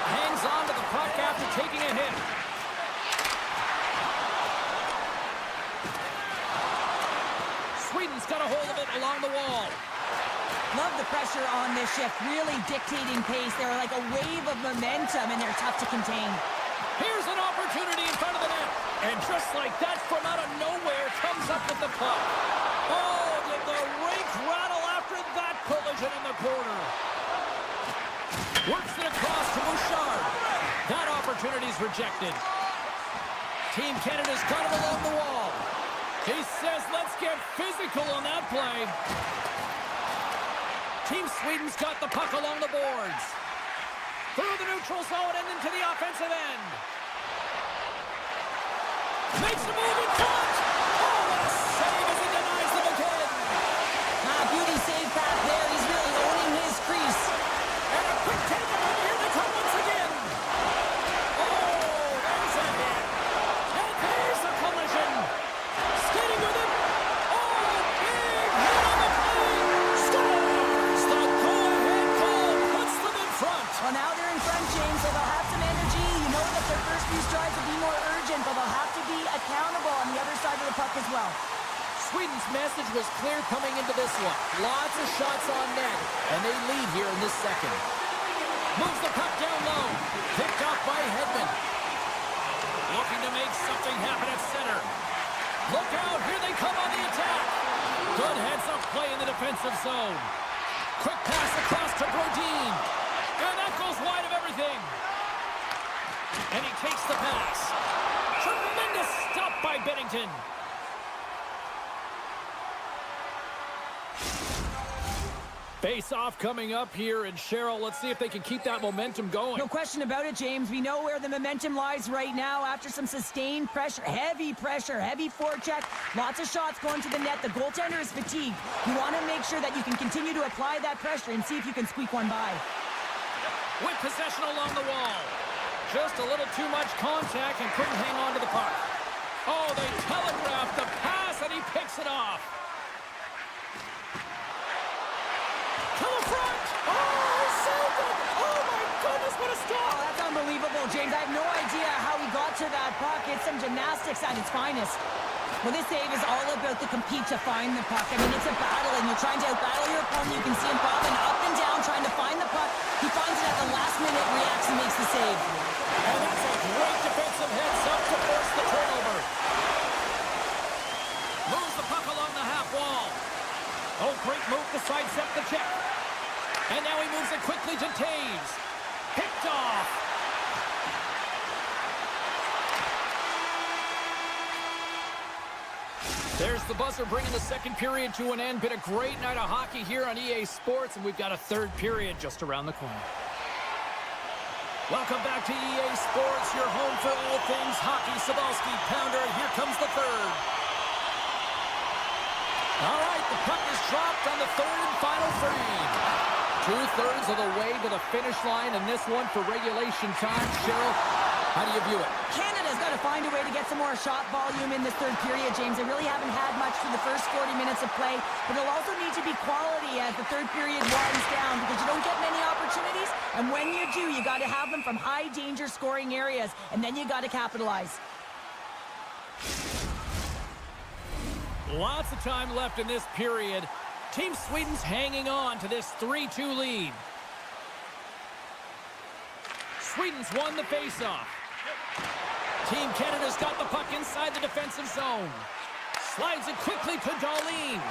Hangs on to the puck after taking a hit. Sweden's got a hold of it along the wall. Love the pressure on this shift, really dictating pace. They're like a wave of momentum, and they're tough to contain. Here's an opportunity in front of the net. And just like that, from out of nowhere, comes up with the puck. Oh, did the rink rattle after that collision in the corner. Works it across to Bouchard. That opportunity's rejected. Team Canada's got him along the wall. He says, let's get physical on that play. Team Sweden's got the puck along the boards. Through the neutral zone and into the offensive end. Makes a move in front. Oh, what a save as he denies them again. Beauty save back there. He's really owning his crease. And a quick takeout. Here they come once again. Oh, there's a hit. And there's a collision. Skating with it. Oh, big hit on the play. Scores. The go-ahead goal puts them in front. Well, now they're in front, James, so they'll have some energy. You know that their first few strides will be more urgent, but they'll have to be accountable on the other side of the puck as well. Sweden's message was clear coming into this one. Lots of shots on net, and they lead here in this second. Moves the puck down low. Picked off by Hedman. Looking to make something happen at center. Look out, here they come on the attack. Good heads-up play in the defensive zone. Quick pass across to Brodin. And that goes wide of everything. And he takes the pass. Tremendous stop by Binnington. Face-off coming up here, and Cheryl, let's see if they can keep that momentum going. No question about it, James. We know where the momentum lies right now after some sustained pressure, heavy forecheck, lots of shots going to the net. The goaltender is fatigued. You want to make sure that you can continue to apply that pressure and see if you can squeak one by. With possession along the wall. Just a little too much contact and couldn't hang on to the puck. Oh, they telegraphed the pass, and he picks it off. To the front! Oh, saved it! Oh, my goodness, what a stop! Oh, that's unbelievable, James. I have no idea how he got to that puck. It's some gymnastics at its finest. Well, this save is all about the compete to find the puck. I mean, it's a battle, and you're trying to outbattle your opponent. You can see him bobbing up and down, trying to find the puck. He finds it at the last minute, reacts, and makes the save. And that's a great defensive heads-up to force the turnover. Moves the puck along the half wall. Oh, great move to sidestep the check. And now he moves it quickly to Taves. Picked off. There's the buzzer bringing the second period to an end. Been a great night of hockey here on EA Sports, and we've got a third period just around the corner. Welcome back to EA Sports, your home for all things hockey. Cybulski, Pounder, and here comes the third. All right, the puck is dropped on the third and final frame. 2/3 of the way to the finish line, and this one for regulation time. Cheryl, how do you view it? Canada's got to find a way to get some more shot volume in this third period, James. They really haven't had much for the first 40 minutes of play, but it'll also need to be quality as the third period winds down because you don't get many opportunities, and when you do, you got to have them from high-danger scoring areas, and then you got to capitalize. Lots of time left in this period. Team Sweden's hanging on to this 3-2 lead. Sweden's won the faceoff. Team Canada's got the puck inside the defensive zone. Slides it quickly to Darlene.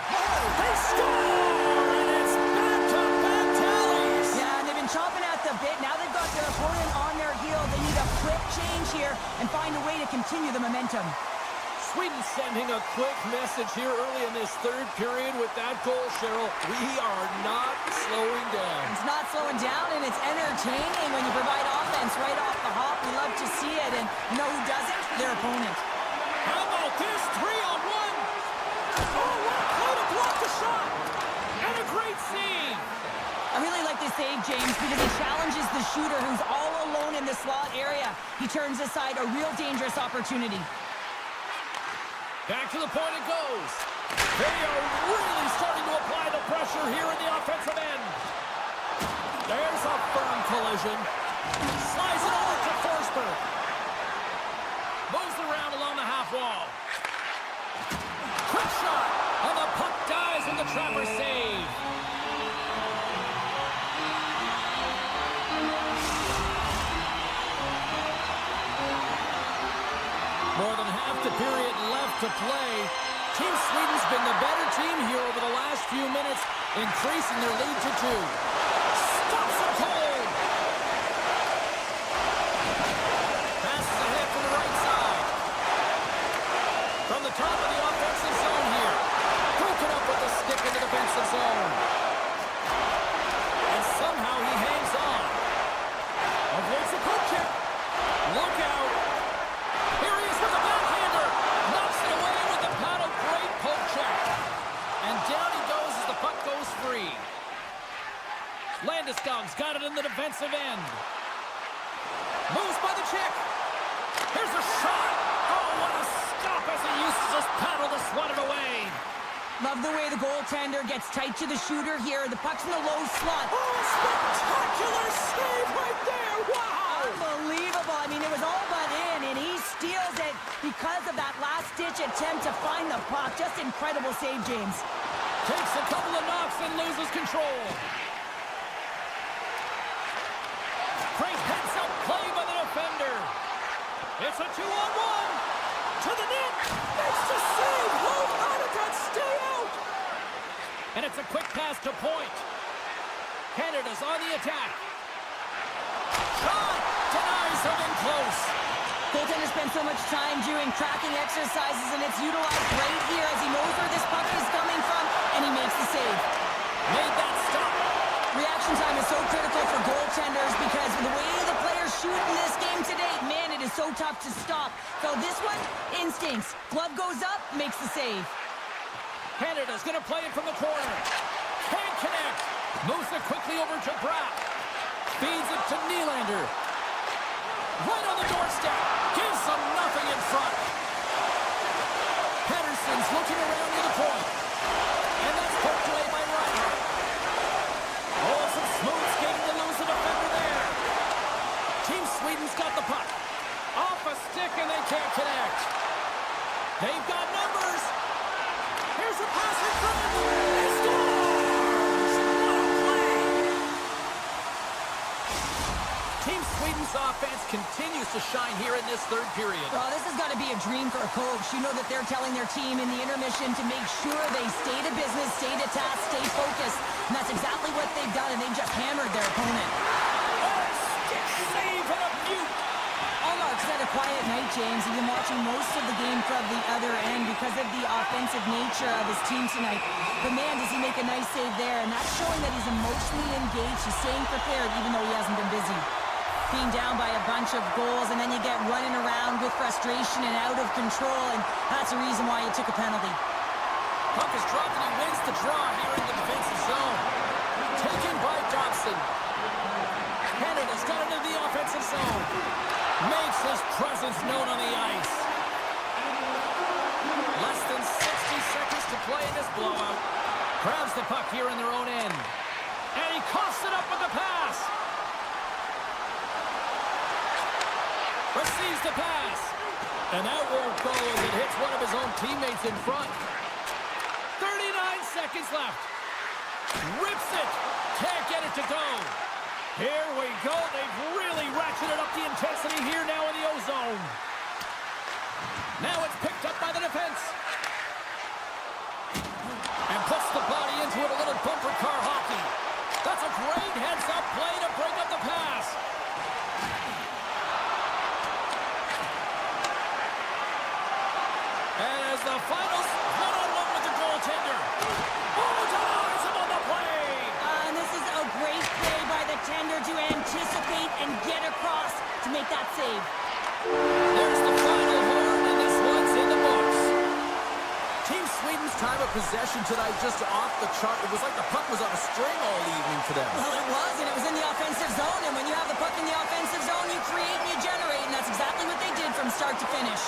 They score! And it's back-to-back tallies! Yeah, and they've been chomping at the bit. Now they've got their opponent on their heel. They need a quick change here and find a way to continue the momentum. Sweden sending a quick message here early in this third period with that goal, Cheryl. We are not slowing down. It's not slowing down, and it's entertaining when you provide offense right off the hop. We love to see it, and you know who doesn't? Their opponent. How about this 3-on-1? Oh, what a play to block the shot! And a great save! I really like this save, James, because it challenges the shooter who's all alone in the slot area. He turns aside a real dangerous opportunity. Back to the point it goes. They are really starting to apply the pressure here in the offensive end. There's a firm collision. Slides it over to Forsberg. Moves around along the half wall. Quick shot. And the puck dies in the trapper save. More than half the period left to play. Team Sweden's been the better team here over the last few minutes, increasing their lead to 2. Stops it cold. Passes ahead from the right side. From the top of the offensive zone here. Broken up with the stick in the defensive zone. And somehow he hangs on. Avoids the poke check. Look out. Here he is with the backhander. Knocks it away with the paddle. Great poke check. And down he goes as the puck goes free. Landeskog's got it in the defensive end. Moves by the check. Here's a shot. Oh, what a stop as he uses his paddle to swat it away. Love the way the goaltender gets tight to the shooter here. The puck's in the low slot. Oh, spectacular save right there. Wow. Unbelievable. I mean, it was all but in, and he steals it because of that last-ditch attempt to find the puck. Just incredible save, James. Takes a couple of knocks and loses control. Great heads-up play by the defender. It's a 2-on-1. To the net. Makes the save. How did that stay out? And it's a quick pass to point. Canada's on the attack. Shot. Denies him in close. Goaltender spends so much time doing tracking exercises, and it's utilized right here as he knows where this puck is coming from, and he makes the save. Made that stop. Reaction time is so critical for goaltenders because the way the players shoot in this game today, man, it is so tough to stop. So this one, instincts. Glove goes up, makes the save. Canada's going to play it from the corner. Can't connect. Moves it quickly over to Bratt. Feeds it to Nylander. Right on the doorstep. Gives them nothing in front. Pettersson's looking around near the point. And that's poked away by Reinhardt. Oh, some smooth skating to lose the defender there. Team Sweden's got the puck. Off a stick and they can't connect. They've got numbers. Here's a pass in front. He scores! What a play! Team Sweden's offense continues to shine here in this third period. Oh, this has got to be a dream for a coach. You know that they're telling their team in the intermission to make sure they stay to business, stay to task, stay focused. And that's exactly what they've done, and they've just hammered their opponent. Oh, stick Save and a beaut. Allmark's had a quiet night, James. He's been watching most of the game from the other end because of the offensive nature of his team tonight. But man, does he make a nice save there, and that's showing that he's emotionally engaged. He's staying prepared even though he hasn't been busy. Being down by a bunch of goals, and then you get running around with frustration and out of control, and that's the reason why you took a penalty. Puck is dropped and he wins the draw here in the defensive zone. Taken by Dobson. Canada's got into the offensive zone. Makes his presence known on the ice. Less than 60 seconds to play in this blowout. Grabs the puck here in their own end. And he coughs it up with the pass. Receives the pass. And that won't go as it hits one of his own teammates in front. 39 seconds left. Rips it. Can't get it to go. Here we go. They've really ratcheted up the intensity here now in the O-zone. Now it's picked up by the defense. And puts the body into it, a little bumper car hockey. That's a great heads-up play to break up the pass. And as the finals one-on-one with the goaltender. Oh, denies him on the play. And this is a great play by the tender to anticipate and get across to make that save. There's the final horn, and this one's in the books. Team Sweden's time of possession tonight just off the chart. It was like the puck was on a string all evening for them. Well, it was, and it was in the offensive zone. And when you have the puck in the offensive zone, you create and you generate, and that's exactly what they did from start to finish.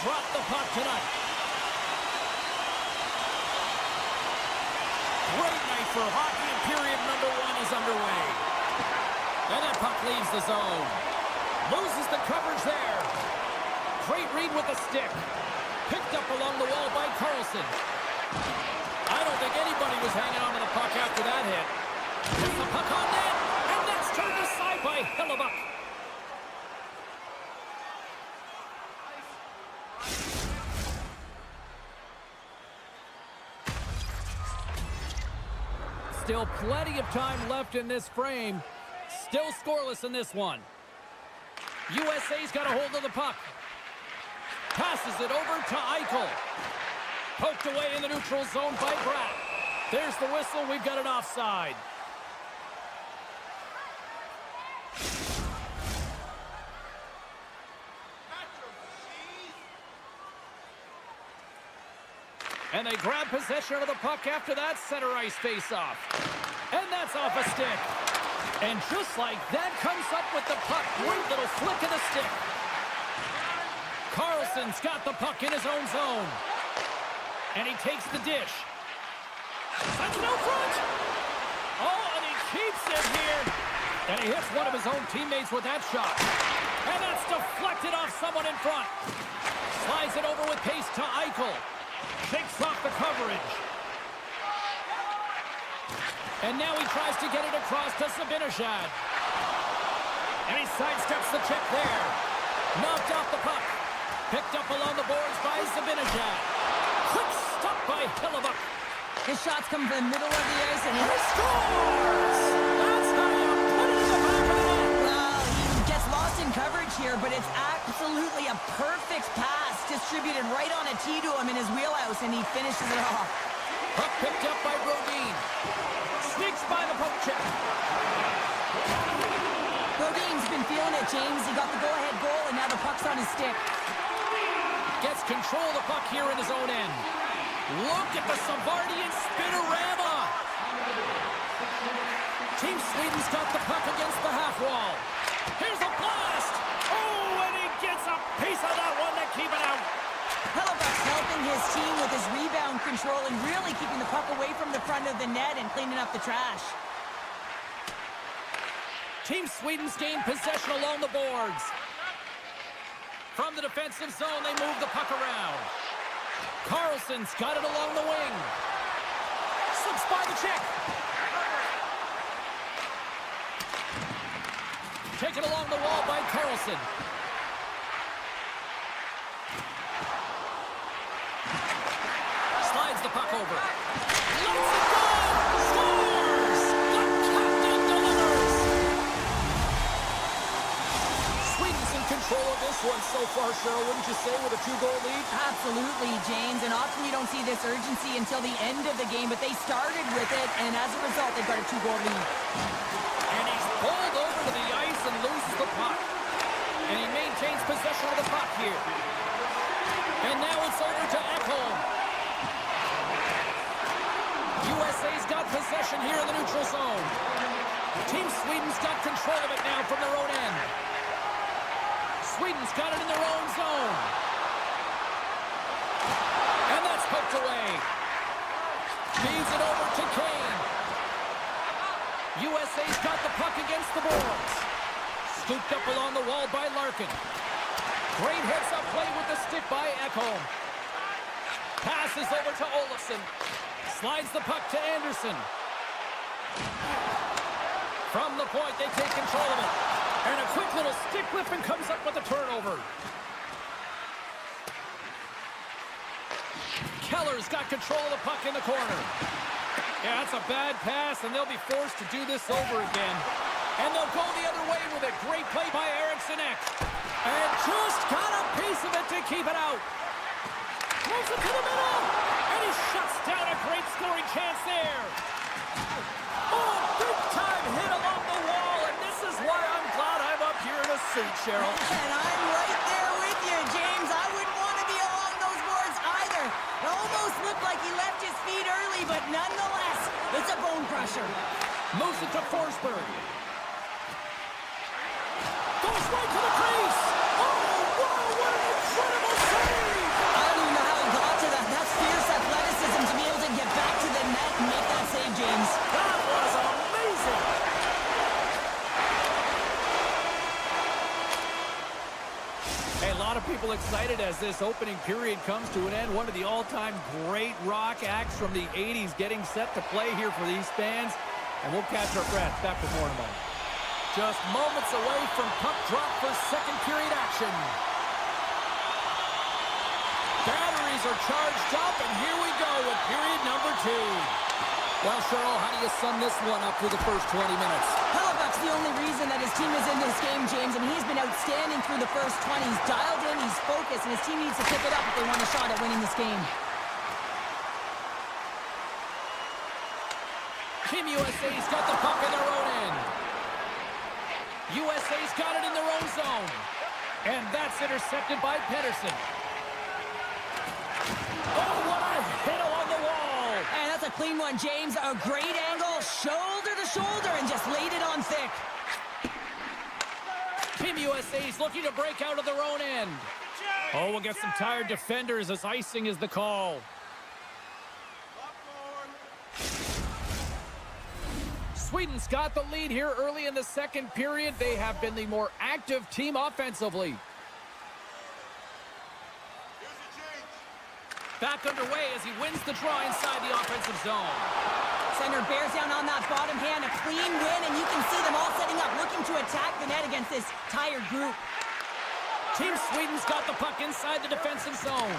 drop the puck tonight. Great night for hockey, and period number 1 is underway. And that puck leaves the zone. Loses the coverage there. Great read with the stick. Picked up along the wall by Carlson. I don't think anybody was hanging on to the puck after that hit. Puts the puck on net, and that's turned aside by Hellebuyck. Still plenty of time left in this frame. Still scoreless in this one. USA's got a hold of the puck. Passes it over to Eichel. Poked away in the neutral zone by Bratt. There's the whistle. We've got an offside. And they grab possession of the puck after that center ice face-off. And that's off a stick. And just like that, comes up with the puck. Great little flick of the stick. Carlson's got the puck in his own zone. And he takes the dish. Sends it out front. Oh, and he keeps it here. And he hits one of his own teammates with that shot. And that's deflected off someone in front. Slides it over with pace to Eichel. Shakes off the coverage. And now he tries to get it across to Zibanejad. And he sidesteps the check there. Knocked off the puck. Picked up along the boards by Zibanejad. Quick stop by Hellebuyck. His shots come from the middle of the ice, and he scores! That's how you put it in the back of the net. Well, he gets lost in coverage here, but it's absolutely a perfect pass distributed right on a tee to him in his wheelhouse, and he finishes it off. Puck picked up by Brodin. Sneaks by the poke check. Brodin's been feeling it, James. He got the go-ahead goal, and now the puck's on his stick. Gets control of the puck here in his own end. Look at the Savardian spinorama. Team Sweden's got the puck against the half wall. Here's a blast. Oh, and he gets a piece of that one to keep it out. Hellebuyck's helping his team with his rebound control and really keeping the puck away from the front of the net and cleaning up the trash. Team Sweden's gained possession along the boards. From the defensive zone, they move the puck around. Carlson's got it along the wing. Slips by the check. Taken along the wall by Carlson. Slides the puck over. Lets it go! Scores! The captain delivers! Sweden's in control of this one so far, Cheryl, wouldn't you say, with a 2-goal lead? Absolutely, James, and often you don't see this urgency until the end of the game, but they started with it, and as a result, they've got a 2-goal lead. And he's pulled over to the ice and loses the puck. And he maintains possession of the puck here. And now it's over to Ekholm. USA's got possession here in the neutral zone. Team Sweden's got control of it now from their own end. Sweden's got it in their own zone. And that's poked away. Feeds it over to Kane. USA's got the puck against the boards. Scooped up along the wall by Larkin. Great heads-up play with the stick by Ekholm. Passes over to Olofsson. Slides the puck to Anderson. From the point, they take control of it. And a quick little stick lift and comes up with a turnover. Keller's got control of the puck in the corner. Yeah, that's a bad pass, and they'll be forced to do this over again. And they'll go the other way with a great play by Eriksson Ek. And just got a piece of it to keep it out. Moves it to the middle. And he shuts down a great scoring chance there. Oh, big-time hit along the wall. And this is why I'm glad I'm up here in a suit, Cheryl. And I'm right there with you, James. I wouldn't want to be along those boards either. It almost looked like he left his feet early, but nonetheless, it's a bone crusher. Moves it to Forsberg. Goes right to the crease. Oh, wow, what an incredible save! lot of people excited as this opening period comes to an end. One of the all-time great rock acts from the 80s getting set to play here for these fans. And we'll catch our breath. Back with more in a moment. Just moments away from puck drop for second period action. Batteries are charged up, and here we go with period number 2. Well, Cheryl, how do you sum this one up through the first 20 minutes? Hellebuyck's the only reason that his team is in this game, James, and he's been outstanding through the first 20. He's dialed in, he's focused, and his team needs to pick it up if they want a shot at winning this game. Team USA's got the puck in their own end. USA's got it in their own zone. And that's intercepted by Pedersen. Oh, what a hit along the wall. And that's a clean one, James. A great angle, shoulder to shoulder, and just laid it on thick. Team USA's looking to break out of their own end. Oh, we'll get some tired defenders as icing is the call. Sweden's got the lead here early in the second period. They have been the more active team offensively. Back underway as he wins the draw inside the offensive zone. Center bears down on that bottom hand. A clean win, and you can see them all setting up, looking to attack the net against this tired group. Team Sweden's got the puck inside the defensive zone.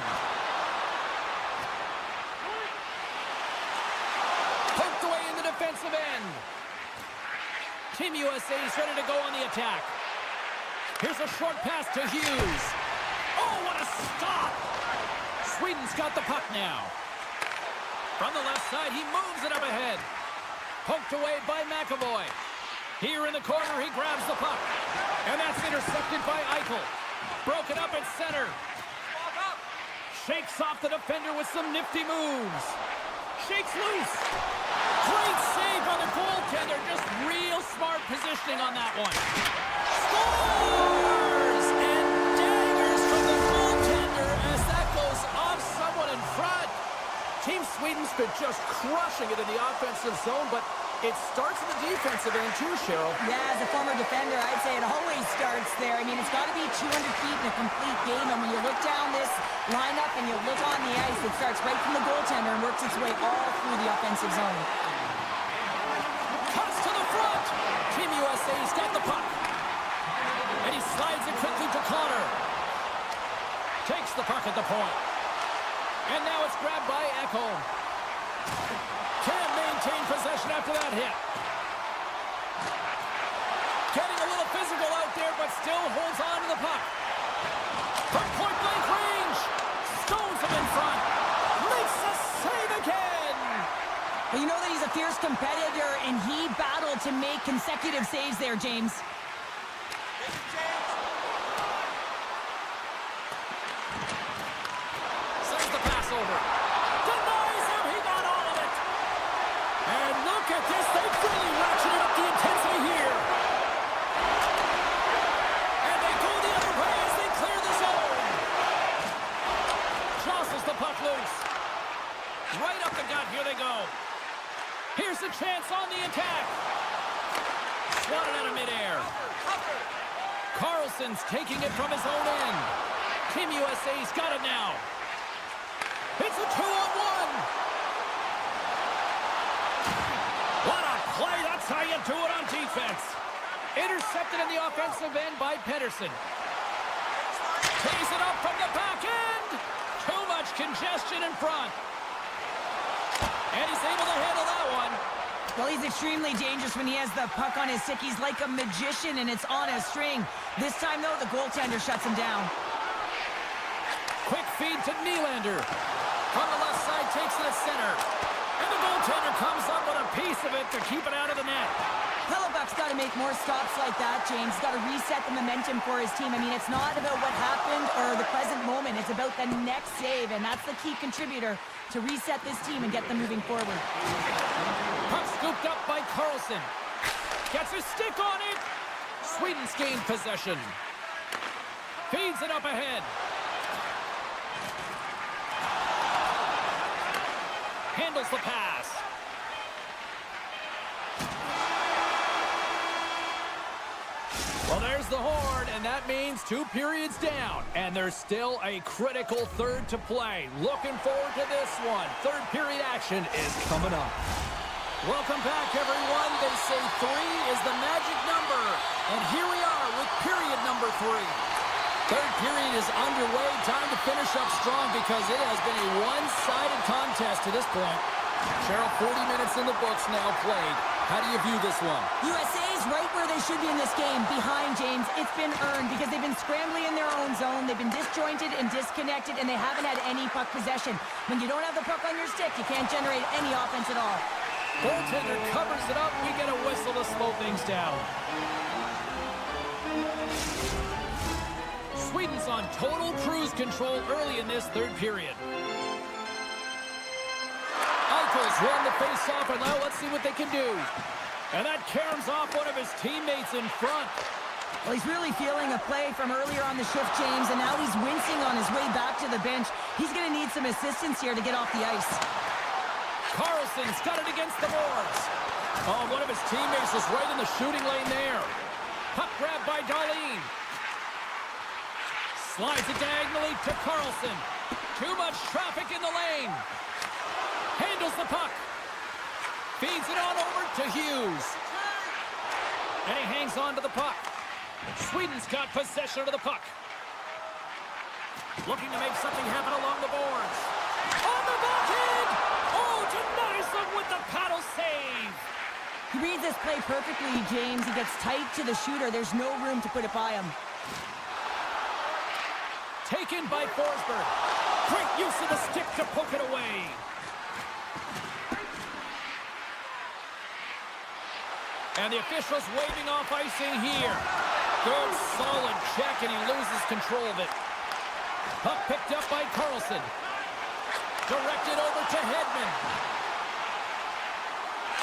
Poked away in the defensive end. Team USA is ready to go on the attack. Here's a short pass to Hughes. Oh, what a stop! Sweden's got the puck now. From the left side, he moves it up ahead. Poked away by McAvoy. Here in the corner, he grabs the puck. And that's intercepted by Eichel. Broken up at center. Shakes off the defender with some nifty moves. Shakes loose. Great save by the goaltender. Just real smart positioning on that one. Scores! And daggers from the goaltender as that goes off someone in front. Team Sweden's been just crushing it in the offensive zone, but it starts in the defensive end too, Cheryl. Yeah, as a former defender, I'd say it always starts there. I mean, it's got to be 200 feet in a complete game, and when you look down this lineup and you look on the ice, it starts right from the goaltender and works its way all through the offensive zone. Cuts to the front. Team USA's got the puck. And he slides it quickly to Connor. Takes the puck at the point. And now it's grabbed by Ekholm. Can't maintain possession after that hit. Getting a little physical out there, but still holds on to the puck. From point-blank range. Stones him in front. Makes the save again. Well, you know that he's a fierce competitor, and he battled to make consecutive saves there, James. Sends the pass over. Denies him. He got all of it. And look at this. They've really ratcheted up the intensity here. And they go the other way as they clear the zone. Jostles the puck loose. Right up the gut. Here they go. Here's a chance on the attack. Swatted out of midair. Carlson's taking it from his own end. Team USA's got it now. It's a 2-on-1. What a play. That's how you do it on defense. Intercepted in the offensive end by Pedersen. Tees it up from the back end. Too much congestion in front. And he's able to handle that one. Well, he's extremely dangerous when he has the puck on his stick. He's like a magician, and it's on a string. This time, though, the goaltender shuts him down. Quick feed to Nylander. From the left side, takes it at center. And the goaltender comes up with a piece of it to keep it out of the net. Hellebuyck's got to make more stops like that, James. He's got to reset the momentum for his team. I mean, it's not about what happened or the present moment. It's about the next save, and that's the key contributor to reset this team and get them moving forward. Puck scooped up by Carlson. Gets his stick on it. Sweden's gained possession. Feeds it up ahead. Handles the pass. Well, there's the horn, and that means 2 periods down. And there's still a critical third to play. Looking forward to this one. Third period action is coming up. Welcome back, everyone. They say 3 is the magic number. And here we are with period number 3. Third period is underway. Time to finish up strong because it has been a one-sided contest to this point. Cheryl, 40 minutes in the books now played. How do you view this one? USA's right where they should be in this game. Behind, James. It's been earned because they've been scrambling in their own zone. They've been disjointed and disconnected, and they haven't had any puck possession. When you don't have the puck on your stick, you can't generate any offense at all. Goaltender covers it up. We get a whistle to slow things down. Sweden's on total cruise control early in this third period. Eichel's won the face-off, and now let's see what they can do. And that caroms off one of his teammates in front. Well, he's really feeling a play from earlier on the shift, James, and now he's wincing on his way back to the bench. He's going to need some assistance here to get off the ice. Carlson's got it against the boards. Oh, one of his teammates is right in the shooting lane there. Puck grab by Darlene. Slides it diagonally to Carlson. Too much traffic in the lane. Handles the puck. Feeds it on over to Hughes. And he hangs on to the puck. Sweden's got possession of the puck. Looking to make something happen along the boards. On the backhand! Oh, denies them with the paddle save. He reads this play perfectly, James. He gets tight to the shooter. There's no room to put it by him. Taken by Forsberg. Great use of the stick to poke it away. And the official's waving off icing here. Good, solid check, and he loses control of it. Puck picked up by Carlson. Directed over to Hedman.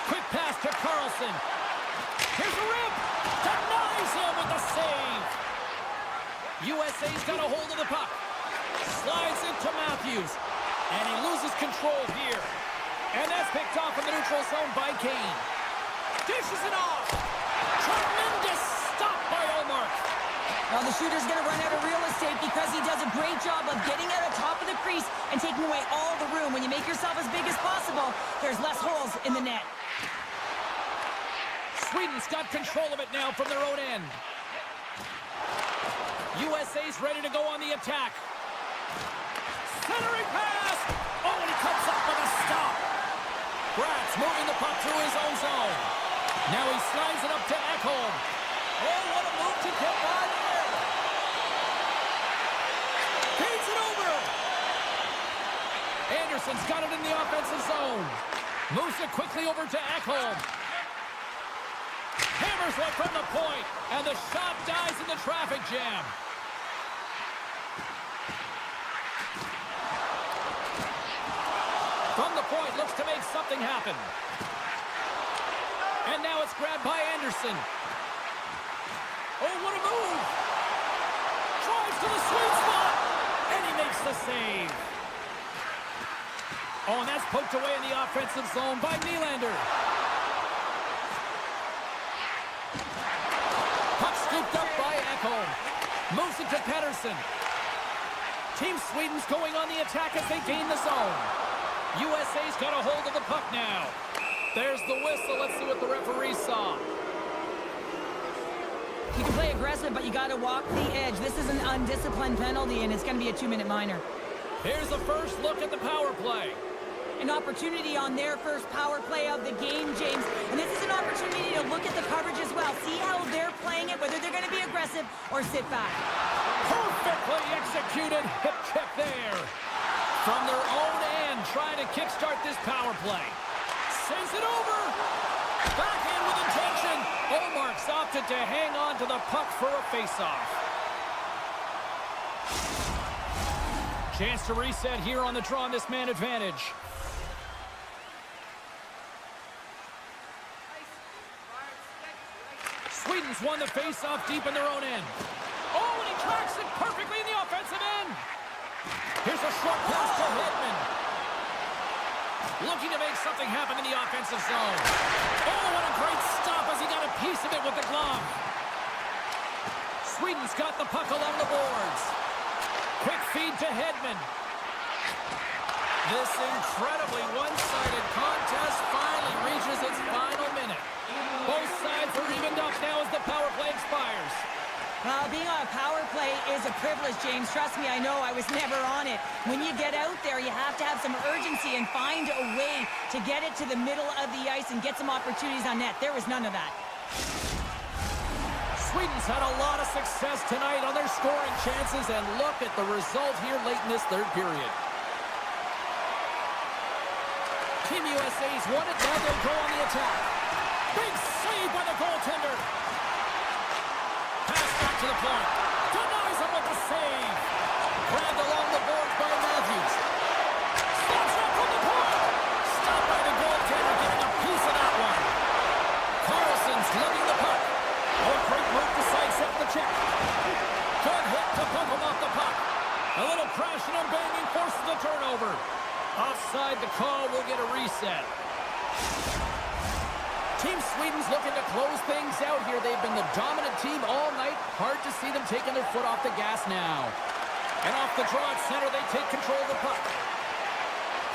Quick pass to Carlson. Here's a rip. Denies him with the save. USA's got a hold of the puck. Slides it to Matthews. And he loses control here. And that's picked off in the neutral zone by Kane. Dishes it off. Tremendous stop by Olmark. Now the shooter's going to run out of real estate because he does a great job of getting at the top of the crease and taking away all the room. When you make yourself as big as possible, there's less holes in the net. Sweden's got control of it now from their own end. USA's ready to go on the attack. Centering pass. Oh, and he comes up with a stop. Bratz moving the puck through his own zone. Now he slides it up to Ekholm. Oh, what a move to get by there. Feeds it over. Anderson's got it in the offensive zone. Moves it quickly over to Ekholm. Hammers one from the point, and the shot dies in the traffic jam. From the point, looks to make something happen. And now it's grabbed by Anderson. Oh, what a move! Drives to the sweet spot, and he makes the save. Oh, and that's poked away in the offensive zone by Nylander. Puck scooped up by Ekholm. Moves it to Pettersson. Team Sweden's going on the attack as they gain the zone. USA's got a hold of the puck now. There's the whistle. Let's see what the referee saw. You can play aggressive, but you got to walk the edge. This is an undisciplined penalty, and it's going to be a 2-minute minor. Here's the first look at the power play. An opportunity on their first power play of the game, James. And this is an opportunity to look at the coverage as well. See how they're playing it, whether they're going to be aggressive or sit back. Perfectly executed hip check there. From their own end, trying to kickstart this power play. Sends it over. Backhand with intention. Olmark's opted to hang on to the puck for a faceoff. Chance to reset here on the draw on this man advantage. Sweden's won the faceoff deep in their own end. Oh, and he tracks it perfectly in the offensive end. Here's a short pass to Hedman. Looking to make something happen in the offensive zone. Oh, what a great stop as he got a piece of it with the glove. Sweden's got the puck along the boards. Quick feed to Hedman. This incredibly one-sided contest finally reaches its final minute. Both sides are evened up now as the power play expires. Being on a power play is a privilege, James. Trust me, I know. I was never on it. When you get out there, you have to have some urgency and find a way to get it to the middle of the ice and get some opportunities on net. There was none of that. Sweden's had a lot of success tonight on their scoring chances, and look at the result here late in this third period. Team USA's won it, now they'll go on the attack. Big save by the goaltender. Pass back to the point. Denies him with the save. Grabbed along the boards by Matthews. Steps up from the point. Stopped by the goaltender, getting a piece of that one. Carlson's lugging the puck. Oh, great move to sidestep the check. Good hit to bump him off the puck. A little crashing and banging forces the turnover. Offside the call, will get a reset. Team Sweden's looking to close things out here. They've been the dominant team all night. Hard to see them taking their foot off the gas now. And off the draw at center, they take control of the puck.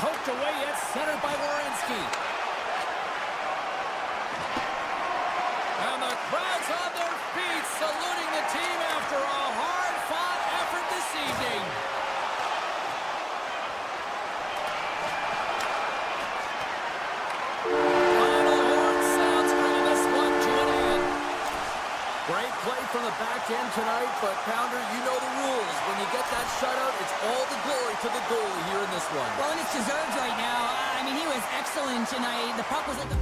Poked away at center by Werenski. And the crowd's on their feet, saluting the team after a hard-fought effort this evening. Great play from the back end tonight, but Pounder, you know the rules. When you get that shutout, it's all the glory to the goalie here in this one. Well, and it's deserved right now. I mean, he was excellent tonight. The puck was at the...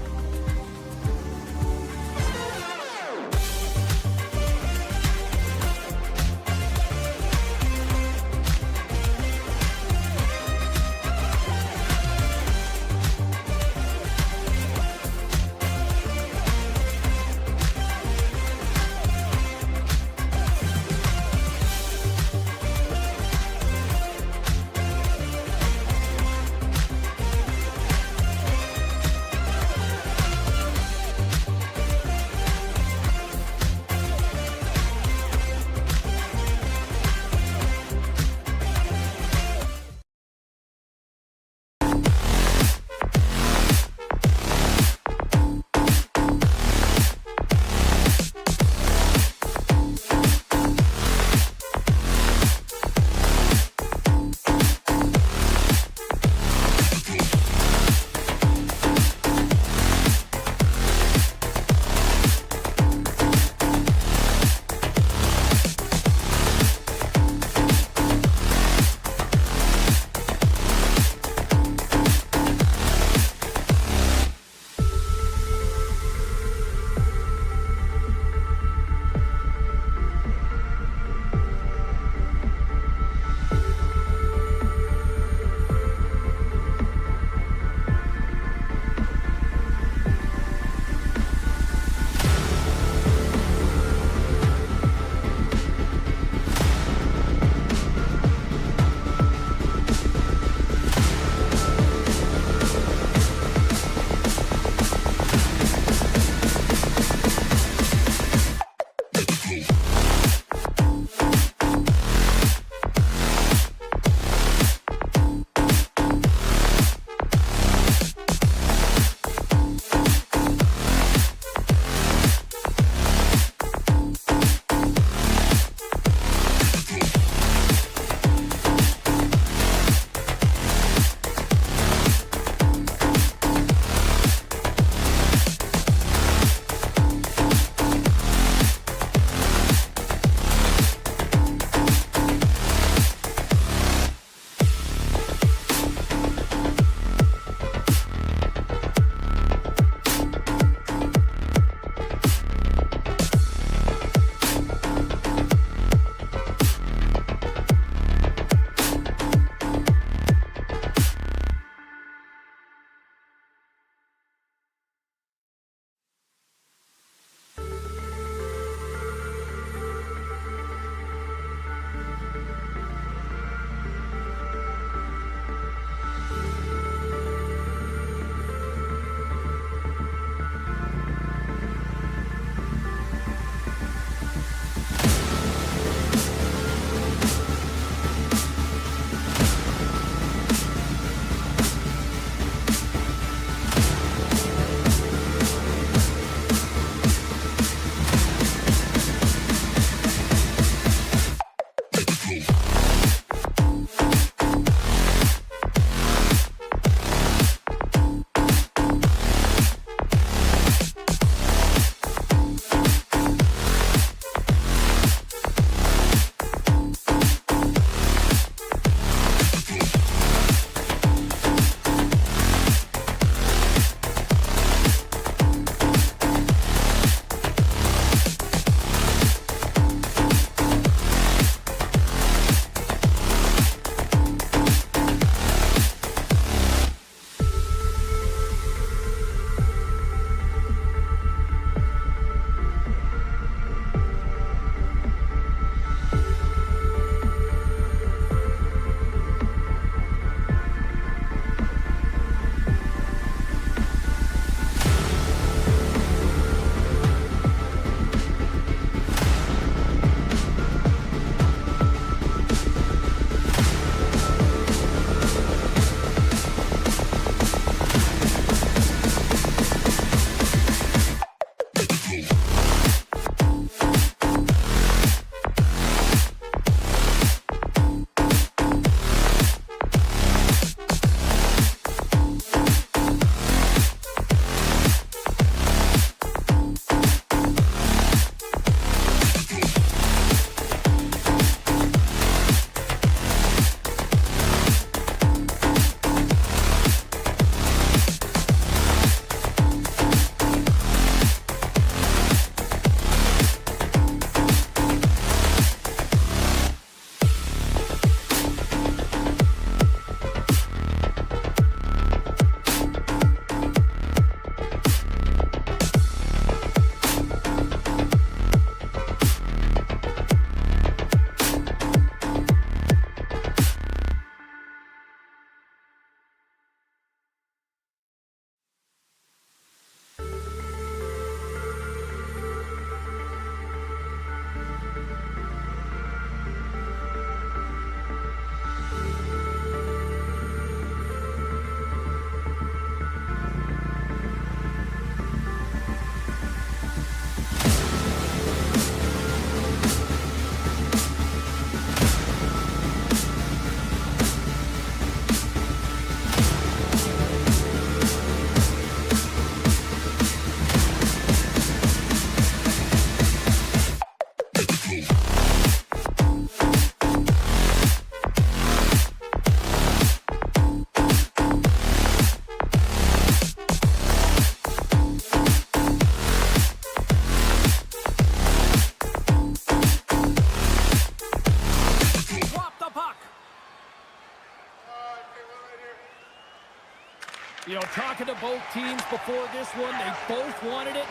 You know, talking to both teams before this one, they both wanted it.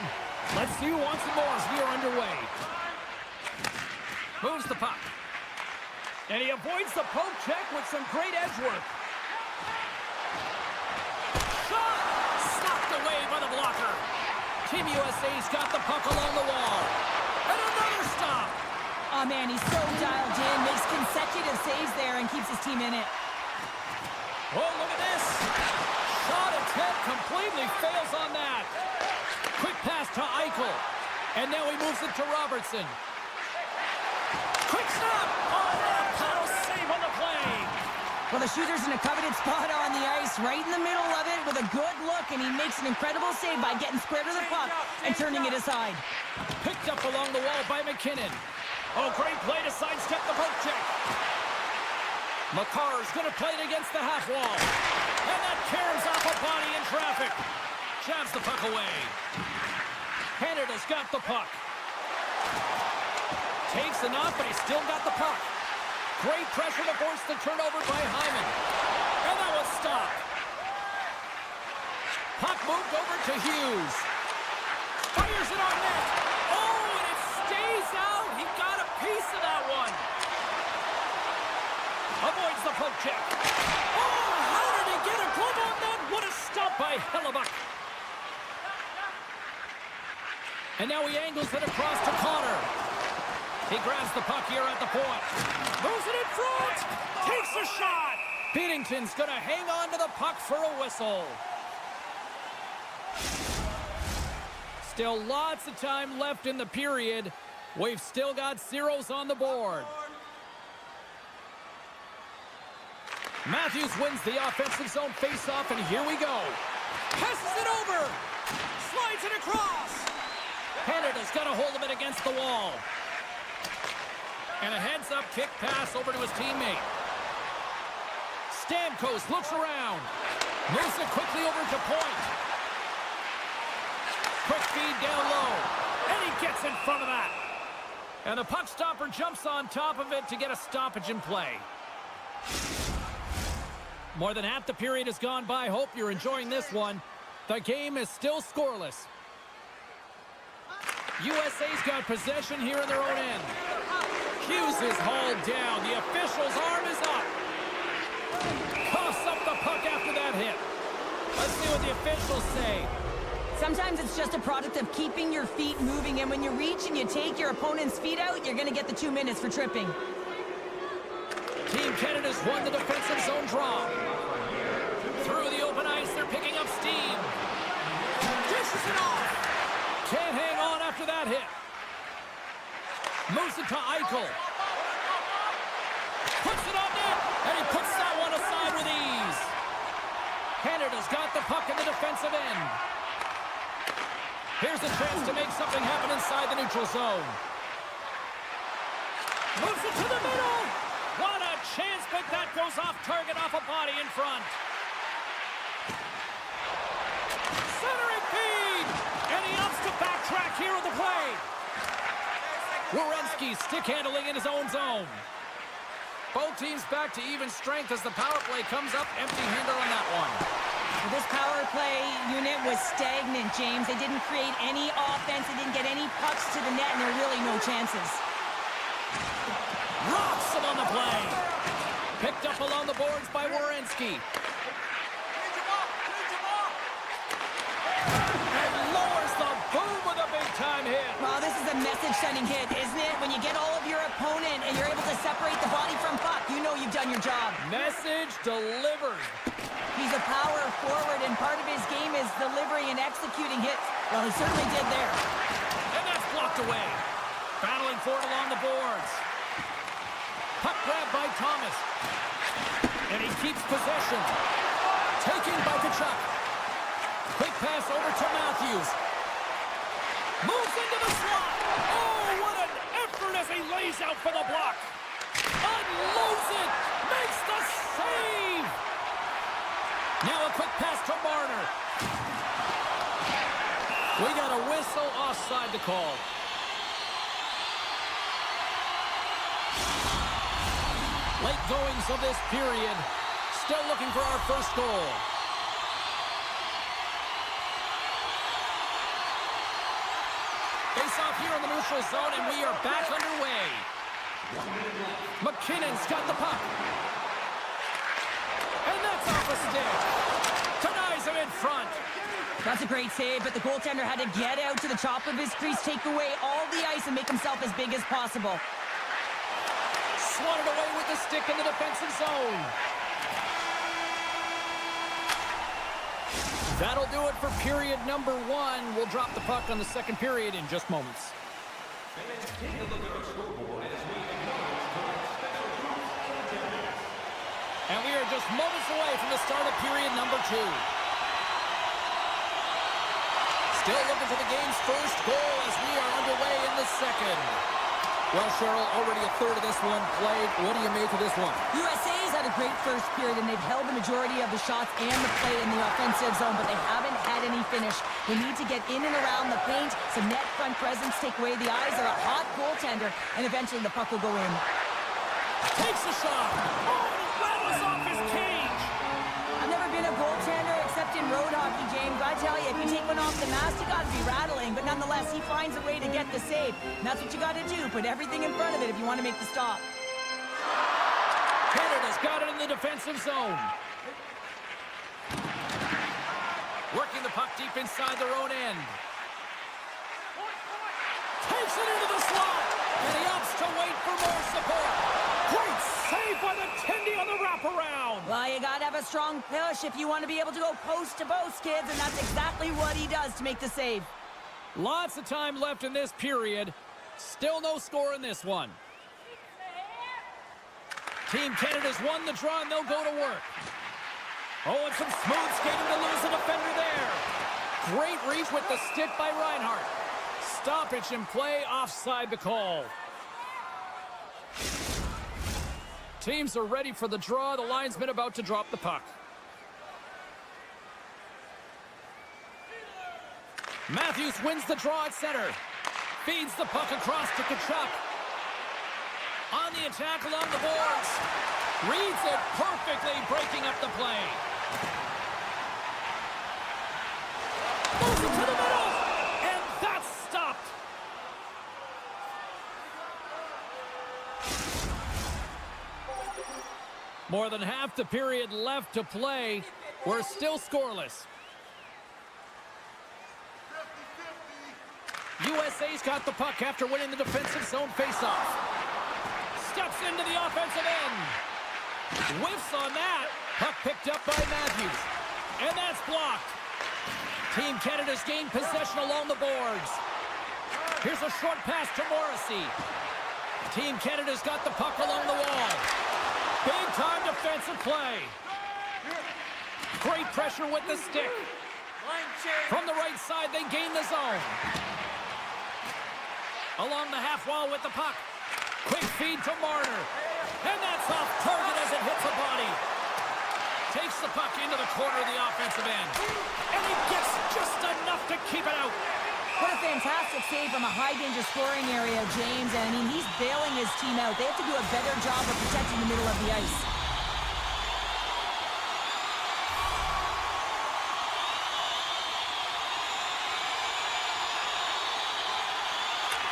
Let's see who wants it more as we are underway. Moves the puck. And he avoids the poke check with some great edge work. Shot! Stopped away by the blocker. Team USA's got the puck along the wall. And another stop. Oh, man, he's so dialed in. Makes consecutive saves there and keeps his team in it. Oh, look at this. Shot attempt completely fails on that. Quick pass to Eichel. And now he moves it to Robertson. Quick snap. Oh, that paddle save on the play. Well, the shooter's in a coveted spot on the ice, right in the middle of it with a good look, and he makes an incredible save by getting square to the puck and turning it aside. Picked up along the wall by McKinnon. Oh, great play to sidestep the poke check. McCarr's going to play it against the half wall. And that caroms off a body in traffic. Jabs the puck away. Canada's got the puck. Takes the knock, but he's still got the puck. Great pressure to force the turnover by Hyman. And that was stopped. Puck moved over to Hughes. Fires it on net. Oh, and it stays out. He got a piece of that one. Avoids the poke check. Oh, how did he get a glove on that? What a stop by Hellebuck. And now he angles it across to Connor. He grabs the puck here at the point. Moves it in front. Takes a shot. Beatington's going to hang on to the puck for a whistle. Still lots of time left in the period. We've still got zeros on the board. Matthews wins the offensive zone faceoff, and here we go. Passes it over. Slides it across. Canada's got a hold of it against the wall. And a heads-up kick pass over to his teammate. Stamkos looks around. Moves it quickly over to point. Quick feed down low. And he gets in front of that. And the puck stopper jumps on top of it to get a stoppage in play. More than half the period has gone by. Hope you're enjoying this one. The game is still scoreless. USA's got possession here in their own end. Hughes is hauled down. The official's arm is up. Coughs up the puck after that hit. Let's see what the officials say. Sometimes it's just a product of keeping your feet moving, and when you reach and you take your opponent's feet out, you're going to get the 2 minutes for tripping. Team Canada's won the defensive zone draw. Through the open ice, they're picking up steam. Dishes it off. Can't hang on after that hit. Moves it to Eichel. Puts it on net, and he puts that one aside with ease. Canada's got the puck in the defensive end. Here's a chance to make something happen inside the neutral zone. Moves it to the middle. What a chance, but that goes off target, off a body in front. Centering feed. And he opts to backtrack here on the play. Werenski stick handling in his own zone. Both teams back to even strength as the power play comes up empty-handed on that one. This power play unit was stagnant, James. They didn't create any offense. They didn't get any pucks to the net, and there are really no chances. Rocks him on the play. Picked up along the boards by Werenski. And lowers the boom with a big-time hit. Well, this is a message-sending hit, isn't it? When you get all of your opponent and you're able to separate the body from puck, you know you've done your job. Message delivered. He's a power forward, and part of his game is delivering and executing hits. Well, he certainly did there. And that's blocked away. Battling for it along the boards. Puck grab by Thomas. And he keeps possession. Taken by Tkachuk. Quick pass over to Matthews. Moves into the slot. Oh, what an effort as he lays out for the block. Unloads it. Makes the save. Now a quick pass to Marner. We got a whistle offside to call. Late goings of this period. Still looking for our first goal. neutral zone, and we are back underway. McKinnon's got the puck. And that's off a stick. Denies him in front. That's a great save, but the goaltender had to get out to the top of his crease, take away all the ice, and make himself as big as possible. Swatted away with the stick in the defensive zone. That'll do it for period number 1. We'll drop the puck on the second period in just moments. And we are just moments away from the start of period number 2. Still looking for the game's first goal as we are underway in the second. Well, Cheryl, already a third of this one played. What do you make of this one? USA's had a great first period, and they've held the majority of the shots and the play in the offensive zone, but they haven't had any finish. They need to get in and around the paint, some net front presence, take away the eyes. They're a hot goaltender, and eventually the puck will go in. Takes a shot. Oh, and it rattles off his cage. I've never been a goaltender except in road hockey, James. I tell you, if you take one off the mast, you got to be rattling. But nonetheless, he finds a way to get the save. And that's what you got to do. Put everything in front of it if you want to make the stop. Canada's got it in the defensive zone. Working the puck deep inside their own end. Takes it into the slot. And he opts to wait for more support. Great save by the Tendy on the wraparound. Well, you got to have a strong push if you want to be able to go post to post, kids. And that's exactly what he does to make the save. Lots of time left in this period. Still no score in this one. Team Canada's won the draw, and they'll go to work. Oh, and some smooth skating to lose a defender there. Great reach with the stick by Reinhart. Stoppage in play, offside the call. Teams are ready for the draw. The linesman about to drop the puck. Matthews wins the draw at center. Feeds the puck across to Tkachuk. On the attack along the boards. Reads it perfectly, breaking up the play. Moves it to the middle. And that's stopped. More than half the period left to play. We're still scoreless. USA's got the puck after winning the defensive zone faceoff. Steps into the offensive end. Whiffs on that. Puck picked up by Matthews. And that's blocked. Team Canada's gained possession along the boards. Here's a short pass to Morrissey. Team Canada's got the puck along the wall. Big-time defensive play. Great pressure with the stick. From the right side, they gain the zone. Along the half wall with the puck. Quick feed to Marner. And that's off target as it hits a body. Takes the puck into the corner of the offensive end. And he gets just enough to keep it out. What a fantastic save from a high-danger scoring area, James. And, I mean, he's bailing his team out. They have to do a better job of protecting the middle of the ice.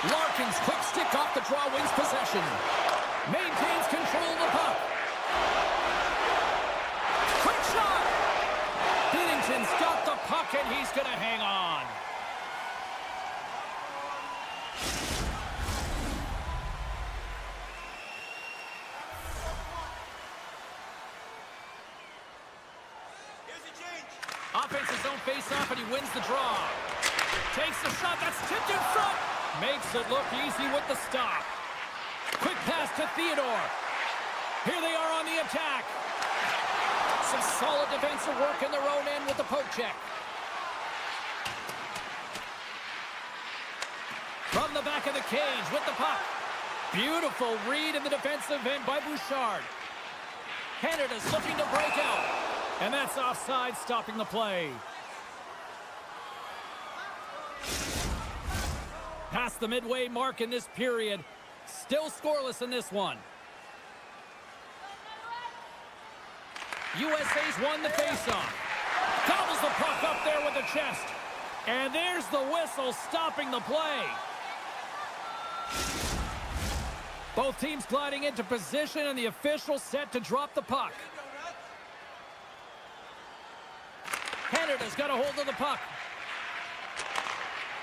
Larkin's quick stick off the draw wins possession. Maintains control of the puck. Quick shot! Binnington's got the puck and he's going to hang on. Offensive zone face-off and he wins the draw. Takes the shot, that's tipped in front. Makes it look easy with the stop. Quick pass to Theodore. Here they are on the attack. Some solid defensive work in their own end with the poke check. From the back of the cage with the puck. Beautiful read in the defensive end by Bouchard. Canada's looking to break out. And that's offside, stopping the play. Past the midway mark in this period. Still scoreless in this one. USA's won the faceoff. Gobbles the puck up there with the chest. And there's the whistle stopping the play. Both teams gliding into position, and the official set to drop the puck. Canada's got a hold of the puck.